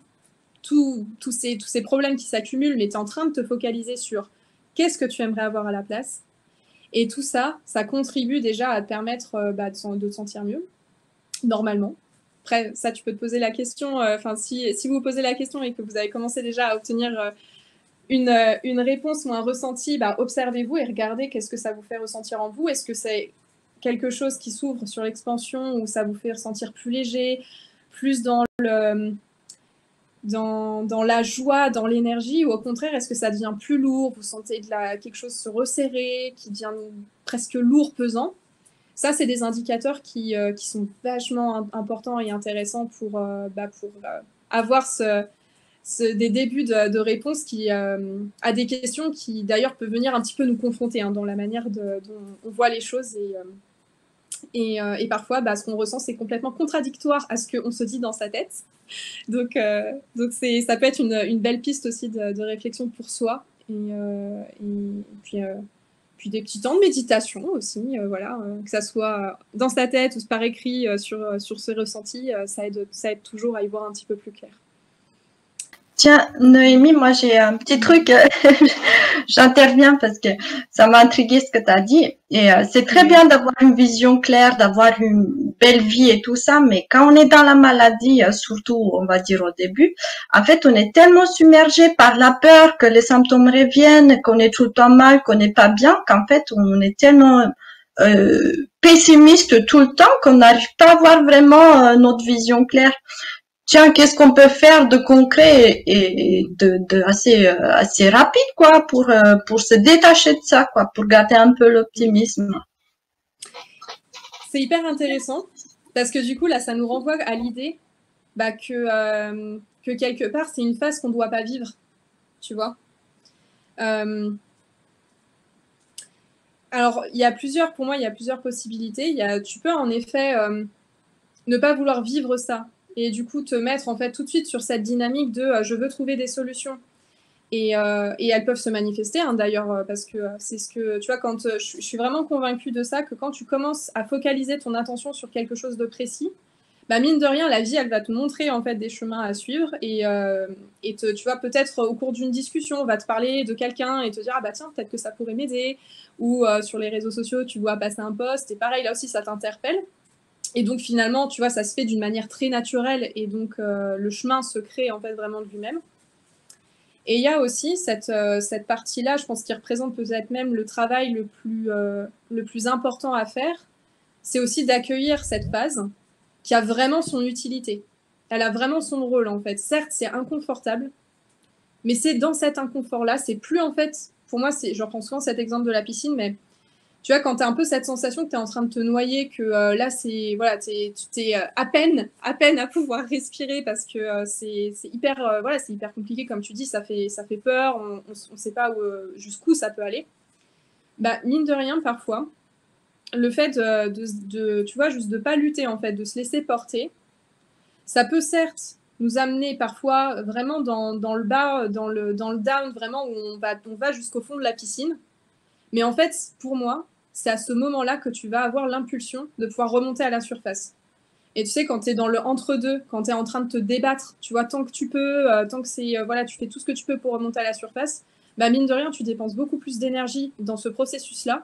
tous ces problèmes qui s'accumulent, mais tu es en train de te focaliser sur qu'est-ce que tu aimerais avoir à la place. Et tout ça, ça contribue déjà à te permettre de te sentir mieux, normalement. Après, ça, tu peux te poser la question, si vous vous posez la question et que vous avez commencé déjà à obtenir une réponse ou un ressenti, bah, observez-vous et regardez qu'est-ce que ça vous fait ressentir en vous. Est-ce que c'est quelque chose qui s'ouvre sur l'expansion ou ça vous fait ressentir plus léger, plus dans la joie, dans l'énergie, ou au contraire, est-ce que ça devient plus lourd, vous sentez quelque chose se resserrer, qui devient presque lourd, pesant. Ça, c'est des indicateurs qui sont vachement importants et intéressants pour avoir des débuts de réponses à des questions qui d'ailleurs peuvent venir un petit peu nous confronter dans la manière dont on voit les choses et parfois ce qu'on ressent c'est complètement contradictoire à ce qu'on se dit dans sa tête. Donc ça peut être une belle piste aussi de réflexion pour soi et puis des petits temps de méditation aussi, que ça soit dans sa tête ou par écrit sur ce ressenti, ça aide toujours à y voir un petit peu plus clair. Tiens, Noémie, moi j'ai un petit truc, j'interviens parce que ça m'a intrigué ce que tu as dit. Et c'est très bien d'avoir une vision claire, d'avoir une belle vie et tout ça, mais quand on est dans la maladie, surtout on va dire au début, en fait on est tellement submergé par la peur que les symptômes reviennent, qu'on est tout le temps mal, qu'on n'est pas bien, qu'en fait on est tellement pessimiste tout le temps qu'on n'arrive pas à voir vraiment notre vision claire. Tiens, qu'est-ce qu'on peut faire de concret et de assez rapide, quoi, pour se détacher de ça, quoi, pour garder un peu l'optimisme. C'est hyper intéressant parce que du coup, là, ça nous renvoie à l'idée que quelque part, c'est une phase qu'on ne doit pas vivre, tu vois. Alors, pour moi, il y a plusieurs possibilités. Tu peux en effet ne pas vouloir vivre ça. Et du coup, te mettre en fait tout de suite sur cette dynamique de je veux trouver des solutions. Et elles peuvent se manifester, d'ailleurs, parce que c'est ce que, tu vois, quand je suis vraiment convaincue de ça, que quand tu commences à focaliser ton attention sur quelque chose de précis, mine de rien, la vie, elle va te montrer en fait des chemins à suivre et tu vois, peut-être au cours d'une discussion, on va te parler de quelqu'un et te dire, ah bah tiens, peut-être que ça pourrait m'aider. Ou sur les réseaux sociaux, tu vois passer un post et pareil, là aussi, ça t'interpelle. Et donc finalement, tu vois, ça se fait d'une manière très naturelle et donc le chemin se crée en fait vraiment de lui-même. Et il y a aussi cette partie-là, je pense, qui représente peut-être même le travail le plus important à faire, c'est aussi d'accueillir cette phase qui a vraiment son utilité. Elle a vraiment son rôle en fait. Certes, c'est inconfortable, mais c'est dans cet inconfort-là, c'est plus en fait, pour moi, je reprends souvent cet exemple de la piscine, mais tu vois, quand tu as un peu cette sensation que tu es en train de te noyer, que là, tu es à peine à pouvoir respirer parce que c'est hyper compliqué, comme tu dis, ça fait peur, on ne sait pas jusqu'où ça peut aller. Mine de rien, parfois, le fait tu vois, juste de ne pas lutter, en fait, de se laisser porter, ça peut certes nous amener parfois vraiment dans le bas, dans le down, vraiment, où on va jusqu'au fond de la piscine. Mais en fait, pour moi, c'est à ce moment-là que tu vas avoir l'impulsion de pouvoir remonter à la surface. Et tu sais, quand tu es dans le entre-deux, quand tu es en train de te débattre, tu vois, tant que tu peux, tant que c'est, tu fais tout ce que tu peux pour remonter à la surface, mine de rien, tu dépenses beaucoup plus d'énergie dans ce processus-là,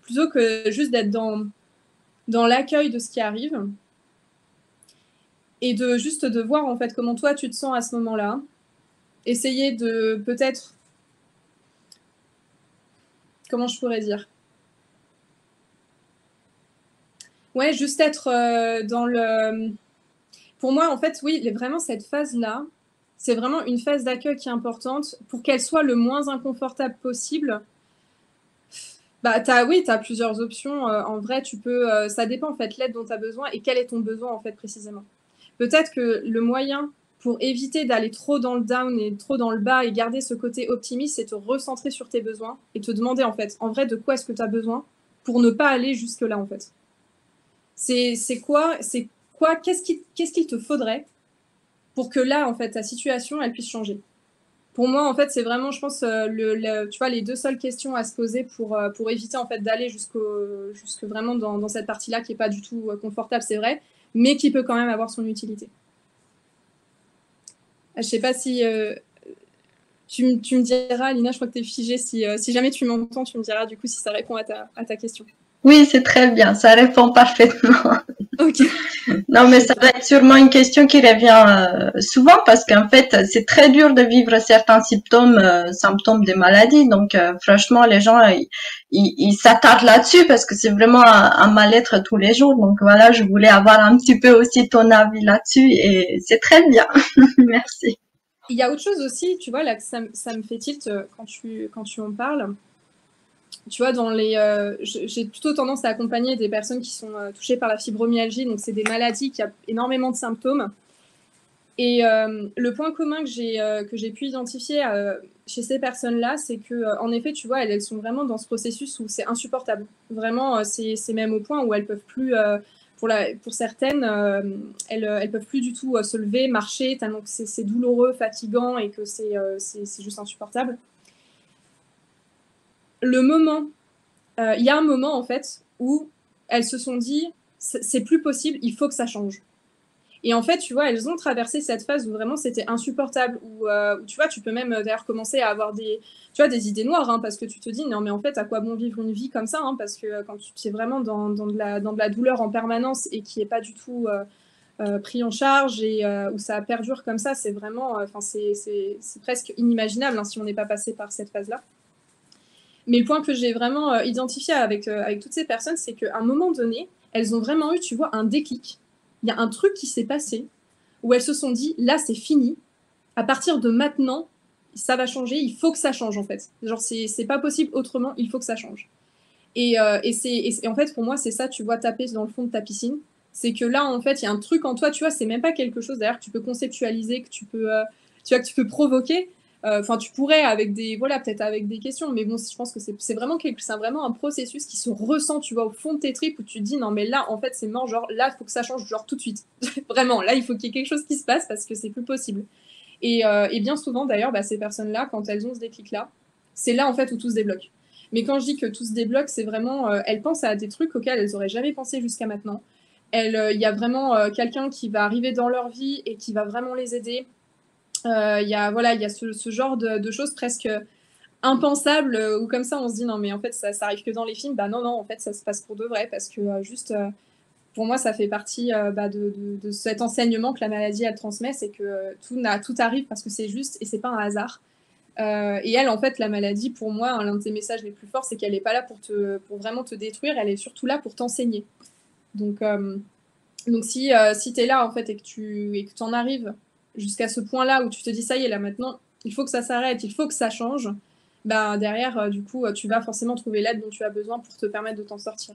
plutôt que juste d'être dans l'accueil de ce qui arrive et juste de voir, en fait, comment toi, tu te sens à ce moment-là. Essayer de, peut-être, comment je pourrais dire ? Ouais, juste être dans le... Pour moi, en fait, oui, vraiment, cette phase-là, c'est vraiment une phase d'accueil qui est importante pour qu'elle soit le moins inconfortable possible. Bah, oui, tu as plusieurs options. En vrai, tu peux, ça dépend en fait l'aide dont tu as besoin et quel est ton besoin en fait précisément. Peut-être que le moyen pour éviter d'aller trop dans le down et trop dans le bas et garder ce côté optimiste, c'est te recentrer sur tes besoins et te demander en fait, en vrai, de quoi est-ce que tu as besoin pour ne pas aller jusque-là en fait. C'est quoi, qu'est-ce qu'il te faudrait pour que là, en fait, ta situation, elle puisse changer. Pour moi, en fait, c'est vraiment, je pense, tu vois, les deux seules questions à se poser pour éviter, en fait, d'aller jusque vraiment dans cette partie-là qui n'est pas du tout confortable, c'est vrai, mais qui peut quand même avoir son utilité. Je ne sais pas si... tu me diras, Alina, je crois que tu es figée. Si jamais tu m'entends, tu me diras, du coup, si ça répond à ta question. Oui, c'est très bien. Ça répond parfaitement. Ok. Non, mais ça va être sûrement une question qui revient souvent parce qu'en fait, c'est très dur de vivre certains symptômes des maladies. Donc, franchement, les gens, ils s'attardent là-dessus parce que c'est vraiment un mal-être tous les jours. Donc, voilà, je voulais avoir un petit peu aussi ton avis là-dessus et c'est très bien. Merci. Il y a autre chose aussi, tu vois, là, que ça me fait tilt quand tu en parles. Tu vois, j'ai plutôt tendance à accompagner des personnes qui sont touchées par la fibromyalgie. Donc, c'est des maladies qui ont énormément de symptômes. Et le point commun que j'ai pu identifier chez ces personnes-là, c'est que, en effet, tu vois, elles sont vraiment dans ce processus où c'est insupportable. Vraiment, c'est même au point où elles peuvent plus, pour certaines, elles peuvent plus du tout se lever, marcher, tellement que c'est douloureux, fatigant et que c'est juste insupportable. Il y a un moment, en fait, où elles se sont dit, c'est plus possible, il faut que ça change. Et en fait, tu vois, elles ont traversé cette phase où vraiment c'était insupportable, où tu vois, tu peux même d'ailleurs commencer à avoir des idées noires, hein, parce que tu te dis, non mais en fait, à quoi bon vivre une vie comme ça, hein, parce que quand tu es vraiment dans de la douleur en permanence et qui n'est pas du tout pris en charge et où ça perdure comme ça, c'est vraiment, c'est presque inimaginable, hein, si on n'est pas passé par cette phase-là. Mais le point que j'ai vraiment identifié avec toutes ces personnes, c'est qu'à un moment donné, elles ont vraiment eu, tu vois, un déclic. Il y a un truc qui s'est passé où elles se sont dit, là, c'est fini. À partir de maintenant, ça va changer. Il faut que ça change, en fait. Genre, c'est pas possible autrement. Il faut que ça change. Et en fait, pour moi, c'est ça, tu vois, taper dans le fond de ta piscine. C'est que là, en fait, il y a un truc en toi, tu vois, c'est même pas quelque chose, d'ailleurs, que tu peux conceptualiser, que tu peux provoquer. Enfin, tu pourrais peut-être avec des questions, mais bon, je pense que c'est vraiment un processus qui se ressent, tu vois, au fond de tes tripes où tu te dis, non, mais là, en fait, c'est mort, genre, là, il faut que ça change, genre, tout de suite. Vraiment, là, il faut qu'il y ait quelque chose qui se passe parce que c'est plus possible. Et bien souvent, d'ailleurs, ces personnes-là, quand elles ont ce déclic-là, c'est là, en fait, où tout se débloque. Mais quand je dis que tout se débloque, c'est vraiment, elles pensent à des trucs auxquels elles n'auraient jamais pensé jusqu'à maintenant. Il y a vraiment quelqu'un qui va arriver dans leur vie et qui va vraiment les aider. Il y a ce genre de choses presque impensables où comme ça on se dit non mais en fait ça arrive que dans les films. Bah non, en fait ça se passe pour de vrai parce que pour moi ça fait partie de cet enseignement que la maladie elle transmet, c'est que tout arrive parce que c'est juste et c'est pas un hasard. Et elle, en fait, la maladie, pour moi, l'un de ses messages les plus forts, c'est qu'elle n'est pas là pour vraiment te détruire, elle est surtout là pour t'enseigner. Donc si tu es là, en fait, et que tu en arrives jusqu'à ce point-là où tu te dis, ça y est, là, maintenant, il faut que ça s'arrête, il faut que ça change, bah, derrière, du coup, tu vas forcément trouver l'aide dont tu as besoin pour te permettre de t'en sortir.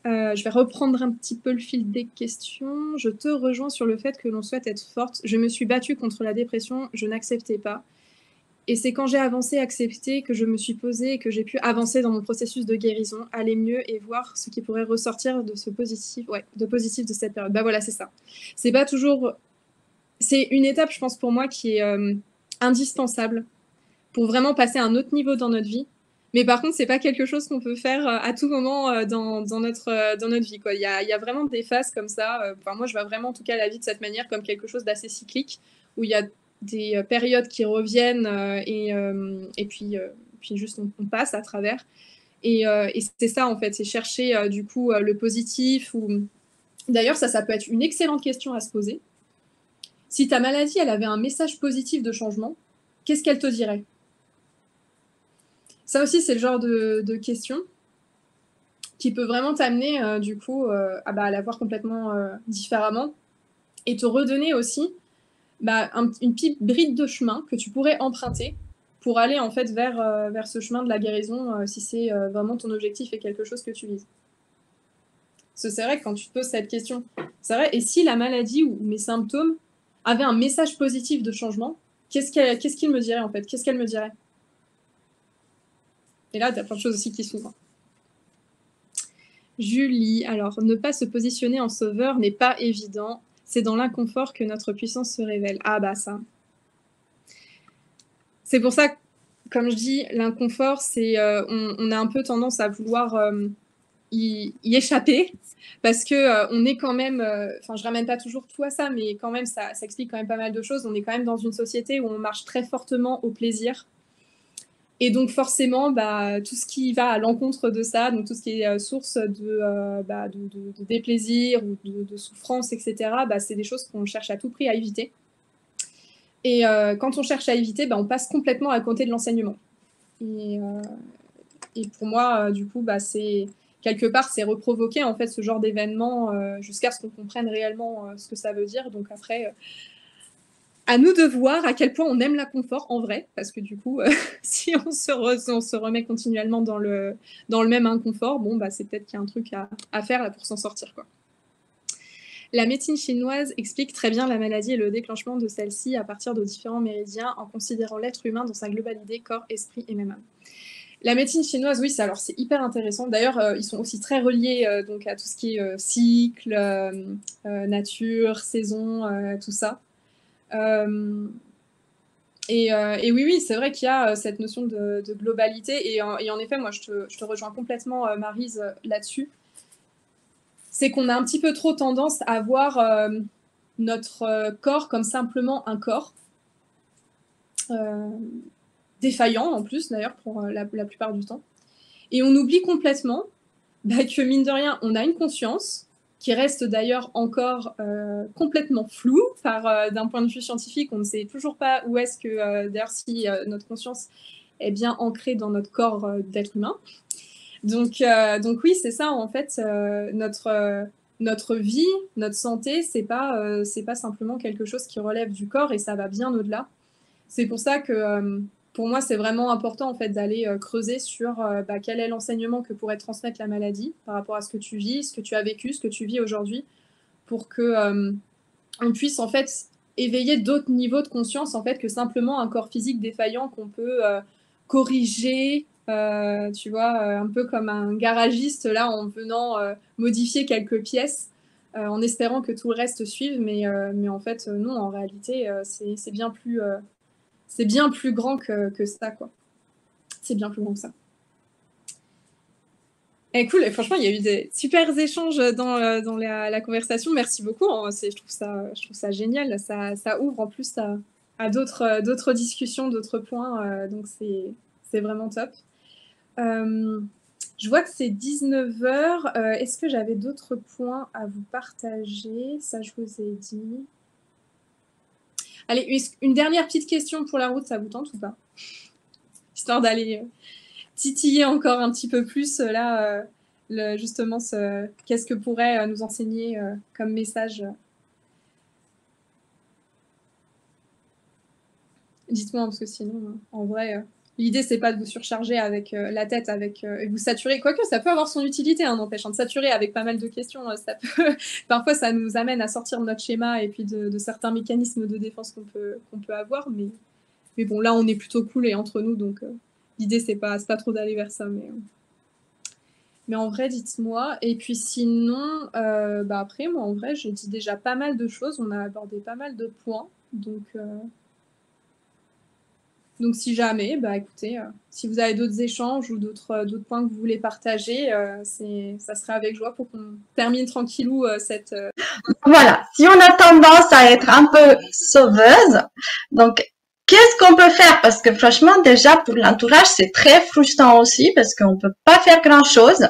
Je vais reprendre un petit peu le fil des questions. Je te rejoins sur le fait que l'on souhaite être forte. Je me suis battue contre la dépression, je n'acceptais pas. Et c'est quand j'ai avancé, accepté, que je me suis posée et que j'ai pu avancer dans mon processus de guérison, aller mieux et voir ce qui pourrait ressortir de ce positif, de cette période. Bah voilà, c'est ça. C'est pas toujours... C'est une étape, je pense, pour moi, qui est indispensable pour vraiment passer à un autre niveau dans notre vie. Mais par contre, c'est pas quelque chose qu'on peut faire à tout moment dans notre vie, quoi. Il y a vraiment des phases comme ça. Enfin, moi, je vois vraiment, en tout cas, la vie de cette manière comme quelque chose d'assez cyclique, où il y a des périodes qui reviennent et puis juste on passe à travers. Et c'est ça, en fait, c'est chercher du coup le positif. D'ailleurs, ça peut être une excellente question à se poser. Si ta maladie, elle avait un message positif de changement, qu'est-ce qu'elle te dirait ? Ça aussi, c'est le genre de question qui peut vraiment t'amener, du coup, à la voir complètement différemment et te redonner aussi une petite bride de chemin que tu pourrais emprunter pour aller en fait vers ce chemin de la guérison, si c'est vraiment ton objectif et quelque chose que tu vises. Parce que c'est vrai que quand tu te poses cette question, c'est vrai, et si la maladie ou mes symptômes avaient un message positif de changement, qu'est-ce qu'il me dirait en fait? Qu'est-ce qu'elle me dirait? Et là, tu as plein de choses aussi qui s'ouvrent. Julie, alors, ne pas se positionner en sauveur n'est pas évident. C'est dans l'inconfort que notre puissance se révèle. Ah bah ça. C'est pour ça que, comme je dis, l'inconfort, c'est on a un peu tendance à vouloir y échapper parce que on est quand même, enfin je ramène pas toujours tout à ça, mais quand même ça explique quand même pas mal de choses. On est quand même dans une société où on marche très fortement au plaisir. Et donc forcément, bah, tout ce qui va à l'encontre de ça, donc tout ce qui est source de déplaisir ou de souffrance, etc., bah, c'est des choses qu'on cherche à tout prix à éviter. Et quand on cherche à éviter, bah, on passe complètement à côté de l'enseignement. Et pour moi, du coup, bah, c'est quelque part, c'est reprovoquer en fait ce genre d'événement jusqu'à ce qu'on comprenne réellement ce que ça veut dire. Donc après, à nous de voir à quel point on aime l'inconfort en vrai, parce que du coup, si on se remet continuellement dans le même inconfort, bon, bah, c'est peut-être qu'il y a un truc à faire là, pour s'en sortir, quoi. La médecine chinoise explique très bien la maladie et le déclenchement de celle-ci à partir de différents méridiens en considérant l'être humain dans sa globalité, corps, esprit et même âme. La médecine chinoise, oui, c'est hyper intéressant. D'ailleurs, ils sont aussi très reliés donc à tout ce qui est cycle, nature, saison, tout ça. Et oui, c'est vrai qu'il y a cette notion de globalité. Et en effet, moi, je te rejoins complètement, Maryse, là-dessus. C'est qu'on a un petit peu trop tendance à voir notre corps comme simplement un corps. Défaillant, en plus, d'ailleurs, pour la plupart du temps. Et on oublie complètement que, mine de rien, on a une conscience qui reste d'ailleurs encore complètement floue. D'un point de vue scientifique, on ne sait toujours pas où est-ce que, d'ailleurs, si notre conscience est bien ancrée dans notre corps d'être humain. Donc oui, c'est ça, en fait, notre vie, notre santé, c'est pas simplement quelque chose qui relève du corps et ça va bien au-delà. C'est pour ça que, pour moi, c'est vraiment important, en fait, d'aller creuser sur quel est l'enseignement que pourrait transmettre la maladie par rapport à ce que tu vis, ce que tu as vécu, ce que tu vis aujourd'hui, pour que on puisse, en fait, éveiller d'autres niveaux de conscience, en fait, que simplement un corps physique défaillant qu'on peut corriger, tu vois, un peu comme un garagiste, là, en venant modifier quelques pièces, en espérant que tout le reste suive, mais en fait, non, en réalité, c'est bien plus grand que ça, quoi. C'est bien plus grand que ça. Et cool, et franchement, il y a eu des super échanges dans la conversation. Merci beaucoup. Je trouve ça génial. Ça ouvre en plus à d'autres discussions, d'autres points. Donc, c'est vraiment top. Je vois que c'est 19h. Est-ce que j'avais d'autres points à vous partager? Ça, je vous ai dit. Allez, une dernière petite question pour la route, ça vous tente ou pas? Histoire d'aller titiller encore un petit peu plus, là, justement, qu'est-ce que pourrait nous enseigner comme message? Dites-moi, parce que sinon, en vrai, l'idée, c'est pas de vous surcharger avec la tête, et vous saturer. Quoique, ça peut avoir son utilité, n'empêche, de saturer avec pas mal de questions. Parfois, ça nous amène à sortir de notre schéma et puis de certains mécanismes de défense qu'on peut avoir. Mais bon, là, on est plutôt cool et entre nous, donc l'idée, c'est pas trop d'aller vers ça. Mais en vrai, dites-moi. Et puis sinon, après, moi, en vrai, j'ai dit déjà pas mal de choses. On a abordé pas mal de points. Donc si jamais, écoutez, si vous avez d'autres échanges ou d'autres points que vous voulez partager, ça serait avec joie pour qu'on termine tranquillou cette... Voilà, si on a tendance à être un peu sauveuse, donc qu'est-ce qu'on peut faire? Parce que franchement, déjà pour l'entourage, c'est très frustrant aussi parce qu'on peut pas faire grand-chose.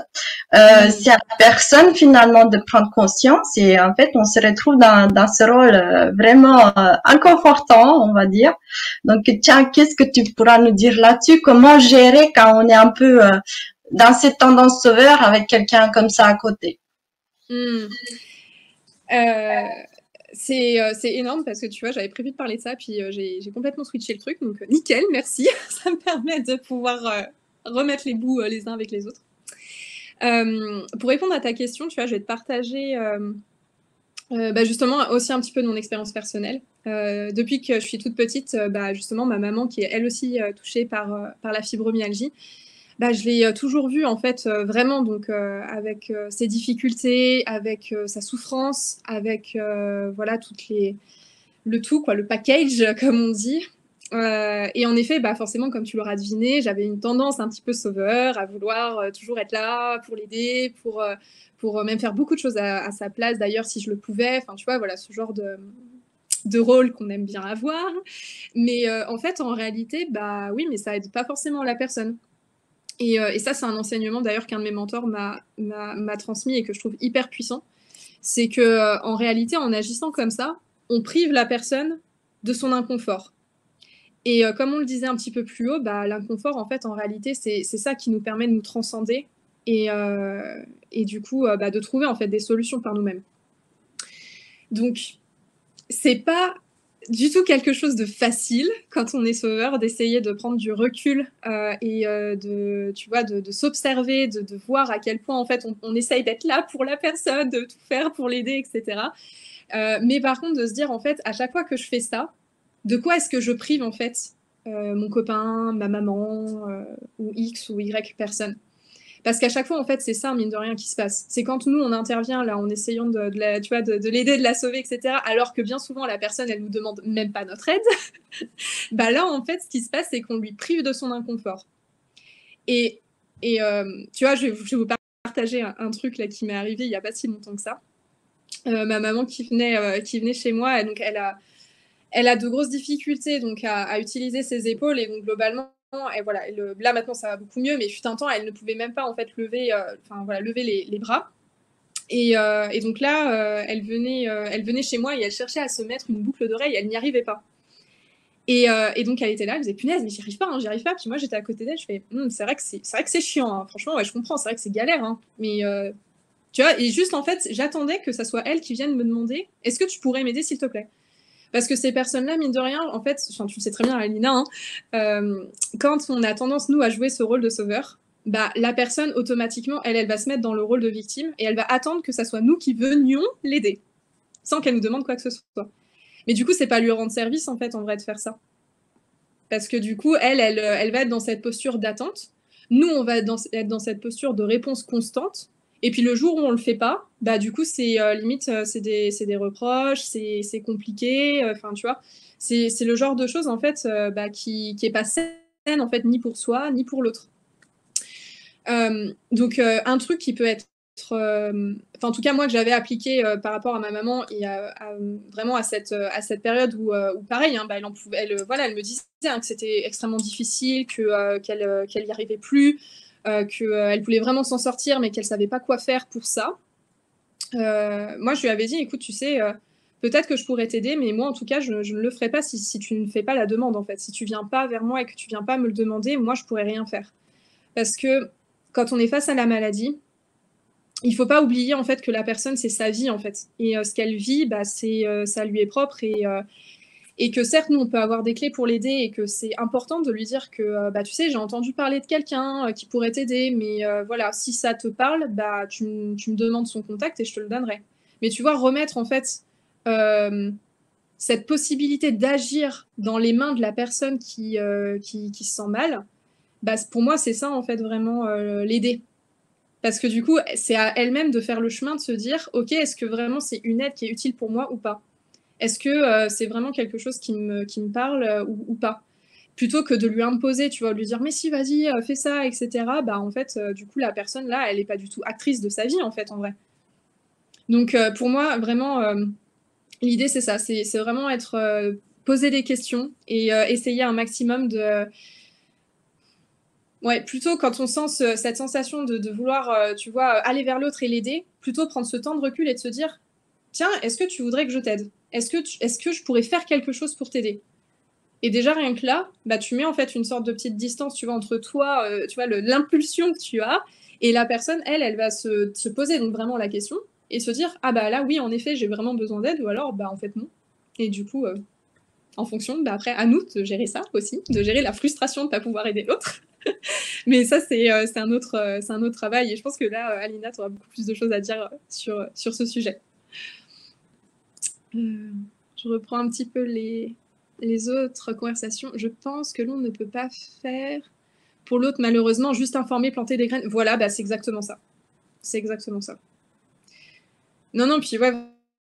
C'est à la personne finalement de prendre conscience et en fait, on se retrouve dans ce rôle vraiment inconfortant, on va dire. Donc, tiens, qu'est-ce que tu pourras nous dire là-dessus? Comment gérer quand on est un peu dans cette tendance sauveur avec quelqu'un comme ça à côté? C'est énorme parce que tu vois, j'avais prévu de parler de ça, puis j'ai complètement switché le truc, donc nickel, merci. Ça me permet de pouvoir remettre les bouts les uns avec les autres. Pour répondre à ta question, tu vois, je vais te partager justement aussi un petit peu de mon expérience personnelle. Depuis que je suis toute petite, justement, ma maman, qui est elle aussi touchée par la fibromyalgie, je l'ai toujours vue en fait vraiment donc avec ses difficultés, avec sa souffrance, avec voilà le tout quoi, le package comme on dit. Et en effet, forcément, comme tu l'auras deviné, j'avais une tendance un petit peu sauveur à vouloir toujours être là pour l'aider, pour même faire beaucoup de choses à sa place d'ailleurs si je le pouvais. Enfin, tu vois, voilà, ce genre de rôle qu'on aime bien avoir. Mais en fait, en réalité, oui, mais ça aide pas forcément la personne. Et ça, c'est un enseignement d'ailleurs qu'un de mes mentors m'a transmis et que je trouve hyper puissant. C'est que en réalité, en agissant comme ça, on prive la personne de son inconfort. Et comme on le disait un petit peu plus haut, l'inconfort, en fait, en réalité, c'est ça qui nous permet de nous transcender et du coup, de trouver en fait des solutions par nous-mêmes. Donc, c'est pas du tout quelque chose de facile quand on est sauveur d'essayer de prendre du recul et de s'observer, de voir à quel point en fait on essaye d'être là pour la personne, de tout faire pour l'aider, etc. Mais par contre de se dire en fait à chaque fois que je fais ça, de quoi est-ce que je prive en fait mon copain, ma maman ou X ou Y personne. Parce qu'à chaque fois, en fait, c'est ça, mine de rien, qui se passe. C'est quand nous, on intervient là en essayant de l'aider, de la sauver, etc. Alors que bien souvent, la personne, elle nous demande même pas notre aide. Là, en fait, ce qui se passe, c'est qu'on lui prive de son inconfort. Et tu vois, je vais vous partager un truc là qui m'est arrivé il n'y a pas si longtemps que ça. Ma maman qui venait chez moi, donc elle a de grosses difficultés donc à utiliser ses épaules et donc globalement et voilà, là maintenant ça va beaucoup mieux, mais fut un temps elle ne pouvait même pas en fait lever les bras. Et donc là, elle venait chez moi et elle cherchait à se mettre une boucle d'oreille, elle n'y arrivait pas. Et donc elle était là, elle disait punaise, mais j'y arrive pas. Puis moi j'étais à côté d'elle, je fais c'est vrai que c'est chiant, hein. Franchement, ouais, je comprends, c'est vrai que c'est galère, hein. Mais tu vois, et juste en fait, j'attendais que ça soit elle qui vienne me demander est-ce que tu pourrais m'aider s'il te plaît. Parce que ces personnes-là, mine de rien, en fait, tu le sais très bien, Alina, hein, quand on a tendance, nous, à jouer ce rôle de sauveur, la personne, automatiquement, elle va se mettre dans le rôle de victime et elle va attendre que ça soit nous qui venions l'aider, sans qu'elle nous demande quoi que ce soit. Mais du coup, c'est pas lui rendre service, en fait, en vrai, de faire ça. Parce que du coup, elle va être dans cette posture d'attente. Nous, on va être dans cette posture de réponse constante. Et puis le jour où on le fait pas, du coup c'est limite c'est des reproches, c'est compliqué, enfin tu vois, c'est le genre de choses en fait qui est pas saine en fait ni pour soi ni pour l'autre. Donc un truc qui peut être en tout cas moi que j'avais appliqué par rapport à ma maman et vraiment à cette période où pareil hein, elle me disait hein, que c'était extrêmement difficile, qu'elle y arrivait plus. Qu'elle voulait vraiment s'en sortir, mais qu'elle savait pas quoi faire pour ça. Moi, je lui avais dit, écoute, tu sais, peut-être que je pourrais t'aider, mais moi, en tout cas, je ne le ferai pas si tu ne fais pas la demande, en fait. Si tu viens pas vers moi et que tu viens pas me le demander, moi, je pourrais rien faire. Parce que quand on est face à la maladie, il faut pas oublier, en fait, que la personne, c'est sa vie, en fait. Et ce qu'elle vit, ça lui est propre et que certes, nous, on peut avoir des clés pour l'aider et que c'est important de lui dire que, tu sais, j'ai entendu parler de quelqu'un qui pourrait t'aider, mais voilà, si ça te parle, tu me demandes son contact et je te le donnerai. Mais tu vois, remettre en fait cette possibilité d'agir dans les mains de la personne qui se sent mal, pour moi, c'est ça en fait vraiment l'aider. Parce que du coup, c'est à elle-même de faire le chemin de se dire, ok, est-ce que vraiment c'est une aide qui est utile pour moi ou pas ? Est-ce que c'est vraiment quelque chose qui me parle ou pas? Plutôt que de lui imposer, tu vois, lui dire mais si, vas-y, fais ça, etc. En fait, du coup, la personne là, elle n'est pas du tout actrice de sa vie, en fait, en vrai. Donc, pour moi, vraiment, l'idée, c'est ça. C'est vraiment être poser des questions et essayer un maximum de. Ouais, plutôt quand on sent cette sensation de vouloir, tu vois, aller vers l'autre et l'aider, plutôt prendre ce temps de recul et de se dire tiens, est-ce que tu voudrais que je t'aide ? Est-ce que je pourrais faire quelque chose pour t'aider ? Et déjà, rien que là, tu mets en fait une sorte de petite distance, tu vois, entre toi, tu vois, l'impulsion que tu as, et la personne, elle va se poser donc vraiment la question, et se dire « Ah bah là, oui, en effet, j'ai vraiment besoin d'aide » ou alors « Bah en fait, non ». Et du coup, en fonction, bah après, à nous de gérer ça aussi, de gérer la frustration de ne pas pouvoir aider l'autre. Mais ça, c'est un autre travail. Et je pense que là, Alina, tu auras beaucoup plus de choses à dire sur ce sujet. Je reprends un petit peu les autres conversations. Je pense que l'on ne peut pas faire pour l'autre, malheureusement, juste informer, planter des graines. Voilà, bah, c'est exactement ça. C'est exactement ça. Non, puis ouais,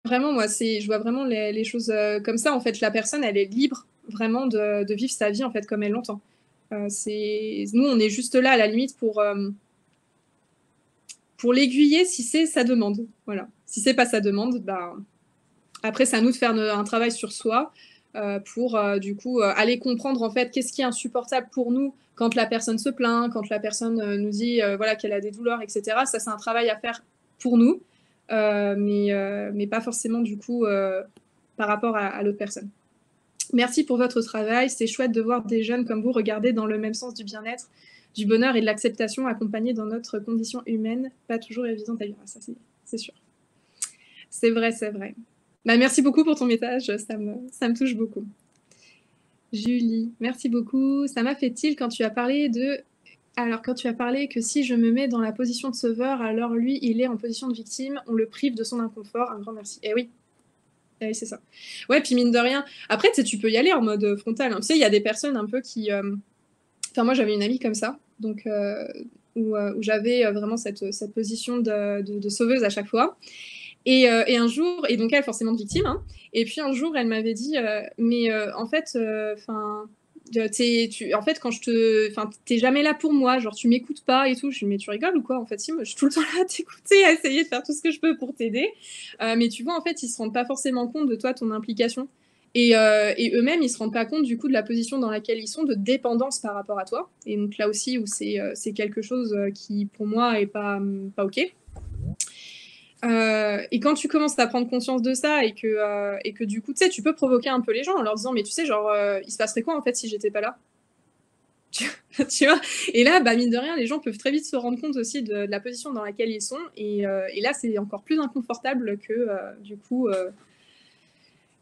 vraiment, moi, je vois vraiment les choses comme ça. En fait, la personne, elle est libre vraiment de vivre sa vie en fait comme elle l'entend. Nous, on est juste là à la limite pour l'aiguiller si c'est sa demande. Voilà. Si c'est pas sa demande, bah après c'est à nous de faire un travail sur soi pour du coup aller comprendre en fait qu'est-ce qui est insupportable pour nous quand la personne se plaint, quand la personne nous dit voilà qu'elle a des douleurs, etc. Ça, c'est un travail à faire pour nous. Mais pas forcément du coup par rapport à l'autre personne. Merci pour votre travail, c'est chouette de voir des jeunes comme vous regarder dans le même sens du bien-être, du bonheur et de l'acceptation accompagnés dans notre condition humaine, pas toujours évidente à vivre, ça c'est sûr. C'est vrai, c'est vrai. Bah, merci beaucoup pour ton message, ça me touche beaucoup. Julie, merci beaucoup. Ça m'a fait tilt quand tu as parlé que si je me mets dans la position de sauveur, alors lui, il est en position de victime, on le prive de son inconfort. Un grand merci. Eh oui, c'est ça. Ouais, puis mine de rien, après, tu peux y aller en mode frontal. Hein. Tu sais, il y a des personnes un peu qui... Enfin, moi, j'avais une amie comme ça, donc où j'avais vraiment cette position de sauveuse à chaque fois. Et un jour, et donc elle, forcément de victime, hein, et puis un jour, elle m'avait dit, mais en fait, en fait, quand t'es jamais là pour moi, genre tu m'écoutes pas et tout. Je dis, mais tu rigoles ou quoi? En fait, si, moi, je suis tout le temps là à t'écouter, à essayer de faire tout ce que je peux pour t'aider. Mais tu vois, en fait, ils se rendent pas forcément compte de toi, ton implication. Et eux-mêmes, ils se rendent pas compte du coup de la position dans laquelle ils sont, de dépendance par rapport à toi. Et donc là aussi, où c'est quelque chose qui, pour moi, est pas OK. Et quand tu commences à prendre conscience de ça et que du coup, tu sais, tu peux provoquer un peu les gens en leur disant, mais tu sais, genre, il se passerait quoi en fait si j'étais pas là? Tu vois? Et là, bah, mine de rien, les gens peuvent très vite se rendre compte aussi de la position dans laquelle ils sont. Et là, c'est encore plus inconfortable que, du coup,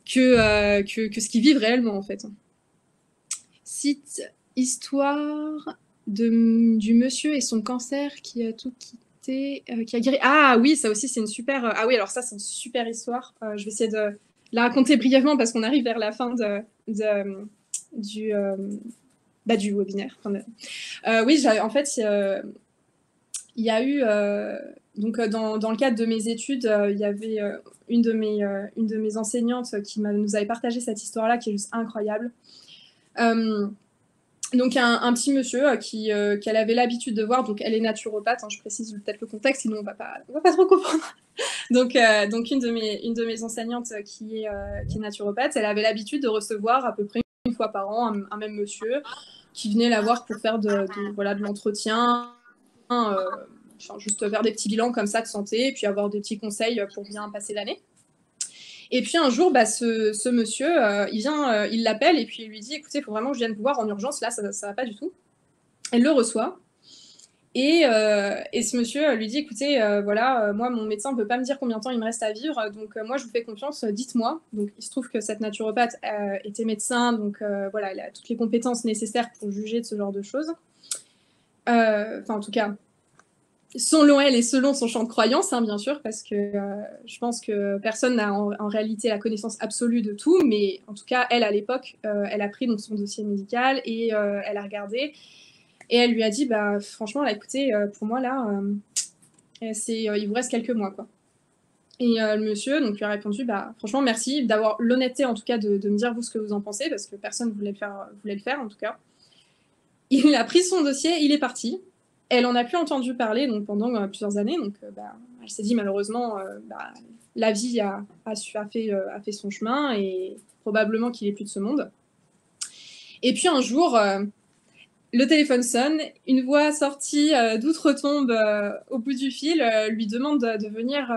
que ce qu'ils vivent réellement, en fait. Cite histoire du monsieur et son cancer qui a tout quitté. Qui a guéri. Ah oui, ça aussi, c'est une super... Ah oui, alors ça, c'est une super histoire. Je vais essayer de la raconter brièvement parce qu'on arrive vers la fin du webinaire. Oui, en fait, il y a eu... donc, dans le cadre de mes études, il y avait une de mes enseignantes qui nous avait partagé cette histoire-là, qui est juste incroyable. Donc, un petit monsieur qu'elle avait l'habitude de voir, donc elle est naturopathe, hein, je précise peut-être le contexte, sinon on va pas trop comprendre. Donc une de mes enseignantes qui est naturopathe, elle avait l'habitude de recevoir à peu près une fois par an un même monsieur qui venait la voir pour faire de l'entretien, juste faire des petits bilans comme ça de santé, et puis avoir des petits conseils pour bien passer l'année. Et puis un jour, bah, ce monsieur, il l'appelle et puis il lui dit, écoutez, il faut vraiment que je vienne vous voir en urgence, là, ça va pas du tout. Elle le reçoit. Et ce monsieur lui dit, écoutez, voilà, moi, mon médecin ne peut pas me dire combien de temps il me reste à vivre, donc moi, je vous fais confiance, dites-moi. Donc, il se trouve que cette naturopathe était médecin, donc voilà, elle a toutes les compétences nécessaires pour juger de ce genre de choses. Enfin, en tout cas, selon elle et selon son champ de croyance, hein, bien sûr, parce que je pense que personne n'a en réalité la connaissance absolue de tout, mais en tout cas, elle, à l'époque, elle a pris donc, son dossier médical et elle a regardé. Et elle lui a dit, bah, franchement, là, écoutez, pour moi, là, il vous reste quelques mois, quoi. Et le monsieur donc, lui a répondu, bah, franchement, merci d'avoir l'honnêteté, en tout cas, de me dire, vous, ce que vous en pensez, parce que personne ne voulait le faire, en tout cas. Il a pris son dossier, il est parti. Elle en a plus entendu parler donc, pendant plusieurs années. Donc, elle s'est dit, malheureusement, la vie a fait son chemin et probablement qu'il n'est plus de ce monde. Et puis, un jour... le téléphone sonne, une voix sortie d'outre-tombe au bout du fil lui demande de venir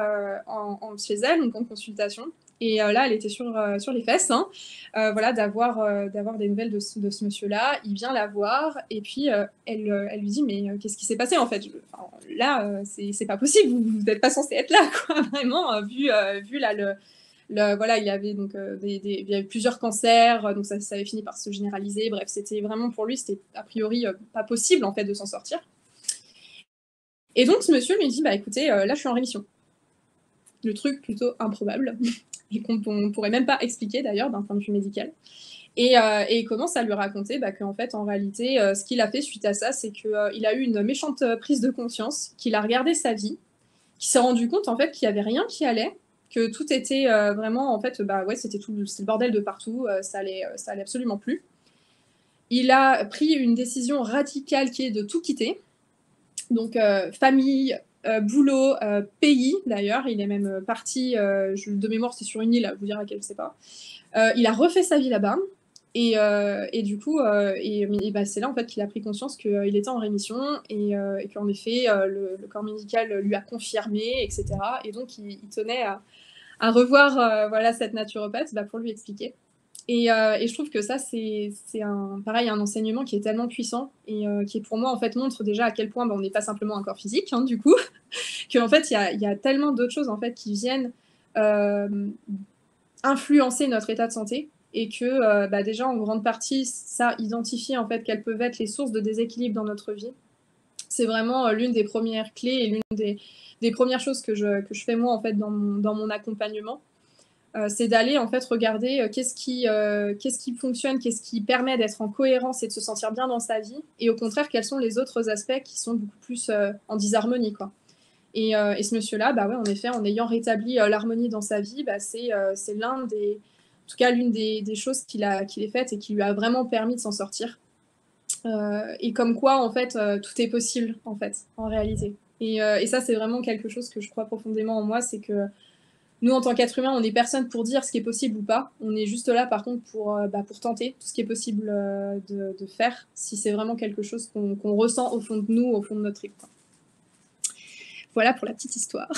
chez elle, donc en consultation. Et là, elle était sur les fesses, hein, voilà, d'avoir des nouvelles de ce monsieur-là. Il vient la voir et puis elle lui dit mais qu'est-ce qui s'est passé en fait? Là, c'est pas possible, vous n'êtes pas censé être là, quoi, vraiment, vu là voilà, il avait donc il y avait plusieurs cancers, donc ça avait fini par se généraliser. Bref, c'était vraiment pour lui, c'était a priori pas possible en fait de s'en sortir. Et donc ce monsieur lui dit bah écoutez, là je suis en rémission. Le truc plutôt improbable et qu'on pourrait même pas expliquer d'ailleurs d'un point de vue médical. Et il commence à lui raconter bah, qu'en fait, en réalité, ce qu'il a fait suite à ça, c'est qu'il a eu une méchante prise de conscience, qu'il a regardé sa vie, qu'il s'est rendu compte en fait qu'il n'y avait rien qui allait, que tout était vraiment, en fait, bah ouais, c'était le bordel de partout, ça allait absolument plus. Il a pris une décision radicale qui est de tout quitter, donc famille, boulot, pays d'ailleurs, il est même parti, de mémoire c'est sur une île, vous dire laquelle je sais pas. Il a refait sa vie là-bas, et du coup, bah, c'est là en fait qu'il a pris conscience qu'il était en rémission et qu'en effet le corps médical lui a confirmé, etc. Et donc il tenait à revoir voilà, cette naturopathe bah, pour lui expliquer. Et je trouve que ça, c'est pareil, un enseignement qui est tellement puissant et qui, pour moi, en fait, montre déjà à quel point bah, on n'est pas simplement un corps physique, hein, du coup, qu'en fait, il y a tellement d'autres choses en fait, qui viennent influencer notre état de santé et que bah, déjà, en grande partie, ça identifie en fait quelles peuvent être les sources de déséquilibre dans notre vie. C'est vraiment l'une des premières clés et l'une des premières choses que je fais moi en fait dans mon accompagnement. C'est d'aller en fait regarder qu'est-ce qui fonctionne, qu'est-ce qui permet d'être en cohérence et de se sentir bien dans sa vie, et au contraire quels sont les autres aspects qui sont beaucoup plus en disharmonie, quoi. Et ce monsieur-là, bah ouais, en effet, en ayant rétabli l'harmonie dans sa vie, bah, c'est l'une des choses qu'il ait faites et qui lui a vraiment permis de s'en sortir. Et comme quoi, en fait, tout est possible, en fait, en réalité. Et ça, c'est vraiment quelque chose que je crois profondément en moi, c'est que nous, en tant qu'être humain, on n'est personne pour dire ce qui est possible ou pas. On est juste là, par contre, pour tenter tout ce qui est possible de faire, si c'est vraiment quelque chose qu'on ressent au fond de nous, au fond de notre trip. Voilà pour la petite histoire.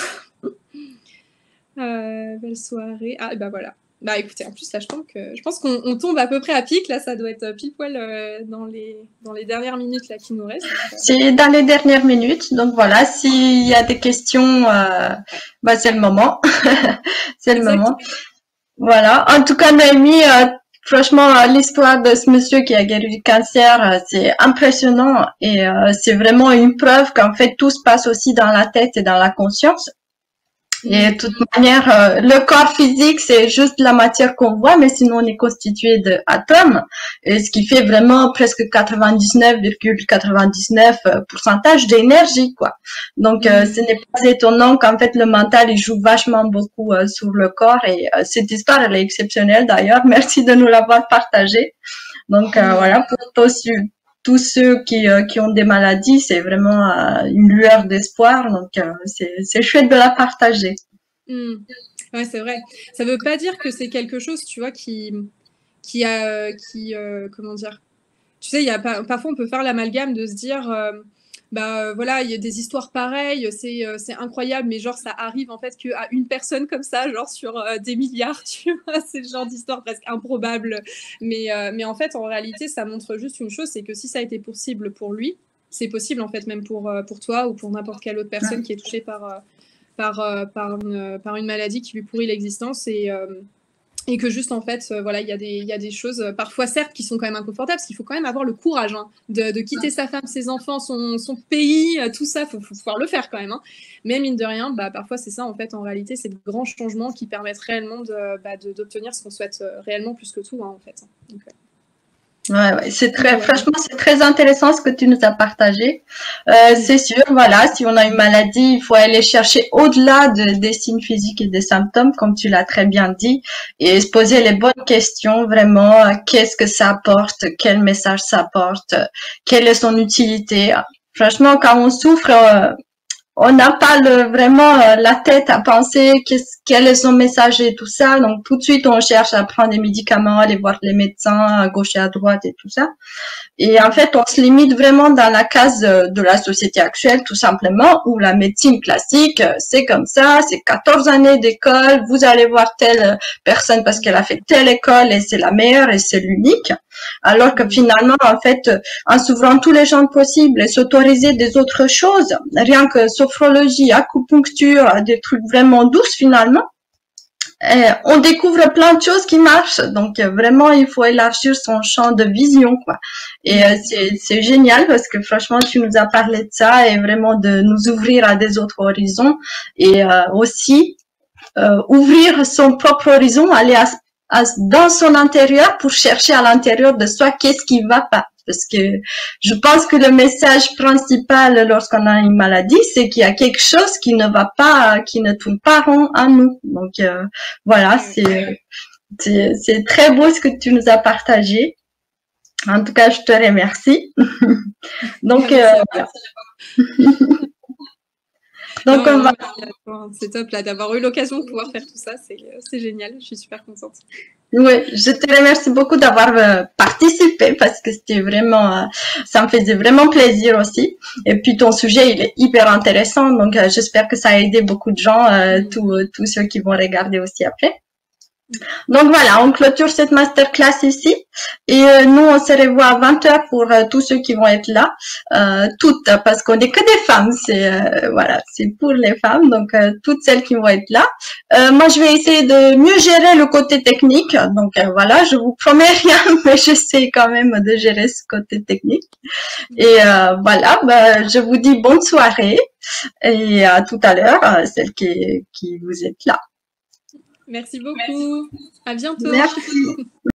Belle soirée. Ah, et bah voilà. Bah écoutez, en plus là, je pense qu'on tombe à peu près à pic. Là, ça doit être pile poil dans les dernières minutes là qui nous restent. C'est dans les dernières minutes. Donc voilà, s'il y a des questions, bah c'est le moment. C'est le moment. Voilà. En tout cas, Noémie, franchement, l'histoire de ce monsieur qui a guéri du cancer, c'est impressionnant et c'est vraiment une preuve qu'en fait tout se passe aussi dans la tête et dans la conscience. Et de toute manière, le corps physique, c'est juste la matière qu'on voit, mais sinon on est constitué d'atomes, et ce qui fait vraiment presque 99,99% d'énergie, quoi. Donc, ce n'est pas étonnant qu'en fait le mental, il joue vachement beaucoup sur le corps, et cette histoire, elle est exceptionnelle d'ailleurs. Merci de nous l'avoir partagée. Donc, voilà, pour tous ceux qui ont des maladies, c'est vraiment une lueur d'espoir. Donc, c'est chouette de la partager. Ouais, c'est vrai. Ça veut pas dire que c'est quelque chose, tu vois, comment dire. Tu sais, parfois on peut faire l'amalgame de se dire, voilà, il y a des histoires pareilles, c'est incroyable, mais genre ça arrive en fait qu'à une personne comme ça, genre sur des milliards, tu vois, c'est le genre d'histoire presque improbable. Mais en fait, en réalité, ça montre juste une chose, c'est que si ça a été possible pour lui, c'est possible en fait même pour toi ou pour n'importe quelle autre personne qui est touchée par une maladie qui lui pourrit l'existence, et que juste en fait voilà, il y a des choses parfois certes qui sont quand même inconfortables, parce qu'il faut quand même avoir le courage de quitter sa femme, ses enfants, son pays, tout ça, faut pouvoir le faire quand même, hein. Mais mine de rien, parfois c'est ça en fait, en réalité c'est de grands changements qui permettent réellement d'obtenir ce qu'on souhaite réellement plus que tout, hein, en fait. Donc, ouais, franchement, c'est très intéressant ce que tu nous as partagé. C'est sûr, voilà, si on a une maladie, il faut aller chercher au-delà des signes physiques et des symptômes, comme tu l'as très bien dit, et se poser les bonnes questions, vraiment, qu'est-ce que ça apporte, quel message ça apporte, quelle est son utilité. Franchement, quand on souffre, on n'a pas vraiment la tête à penser quel est son message et tout ça. Donc tout de suite, on cherche à prendre des médicaments, aller voir les médecins à gauche et à droite et tout ça. Et en fait, on se limite vraiment dans la case de la société actuelle, tout simplement, où la médecine classique, c'est comme ça, c'est 14 années d'école, vous allez voir telle personne parce qu'elle a fait telle école et c'est la meilleure et c'est l'unique. Alors que finalement, en fait, en s'ouvrant tous les champs possibles et s'autoriser des autres choses, rien que sophrologie, acupuncture, des trucs vraiment douces finalement, on découvre plein de choses qui marchent. Donc vraiment, il faut élargir son champ de vision, quoi. Et c'est génial parce que franchement, tu nous as parlé de ça et vraiment de nous ouvrir à des autres horizons et aussi ouvrir son propre horizon, aller dans son intérieur pour chercher à l'intérieur de soi qu'est-ce qui va pas. Parce que je pense que le message principal lorsqu'on a une maladie, c'est qu'il y a quelque chose qui ne va pas, qui ne tourne pas rond à nous. Donc voilà, c'est très beau ce que tu nous as partagé. En tout cas, je te remercie. Donc voilà. Donc on va. C'est top là d'avoir eu l'occasion de pouvoir faire tout ça, c'est génial. Je suis super contente. Oui, je te remercie beaucoup d'avoir participé parce que c'était vraiment, ça me faisait vraiment plaisir aussi. Et puis ton sujet, il est hyper intéressant, donc j'espère que ça a aidé beaucoup de gens, tous ceux qui vont regarder aussi après. Donc voilà, on clôture cette masterclass ici et nous on se revoit à 20h pour tous ceux qui vont être là, toutes parce qu'on n'est que des femmes, voilà, c'est pour les femmes, donc toutes celles qui vont être là. Moi je vais essayer de mieux gérer le côté technique, donc voilà, je vous promets rien, mais j'essaie quand même de gérer ce côté technique. Et voilà, je vous dis bonne soirée et à tout à l'heure, celles qui vous êtes là. Merci beaucoup. À bientôt. Merci.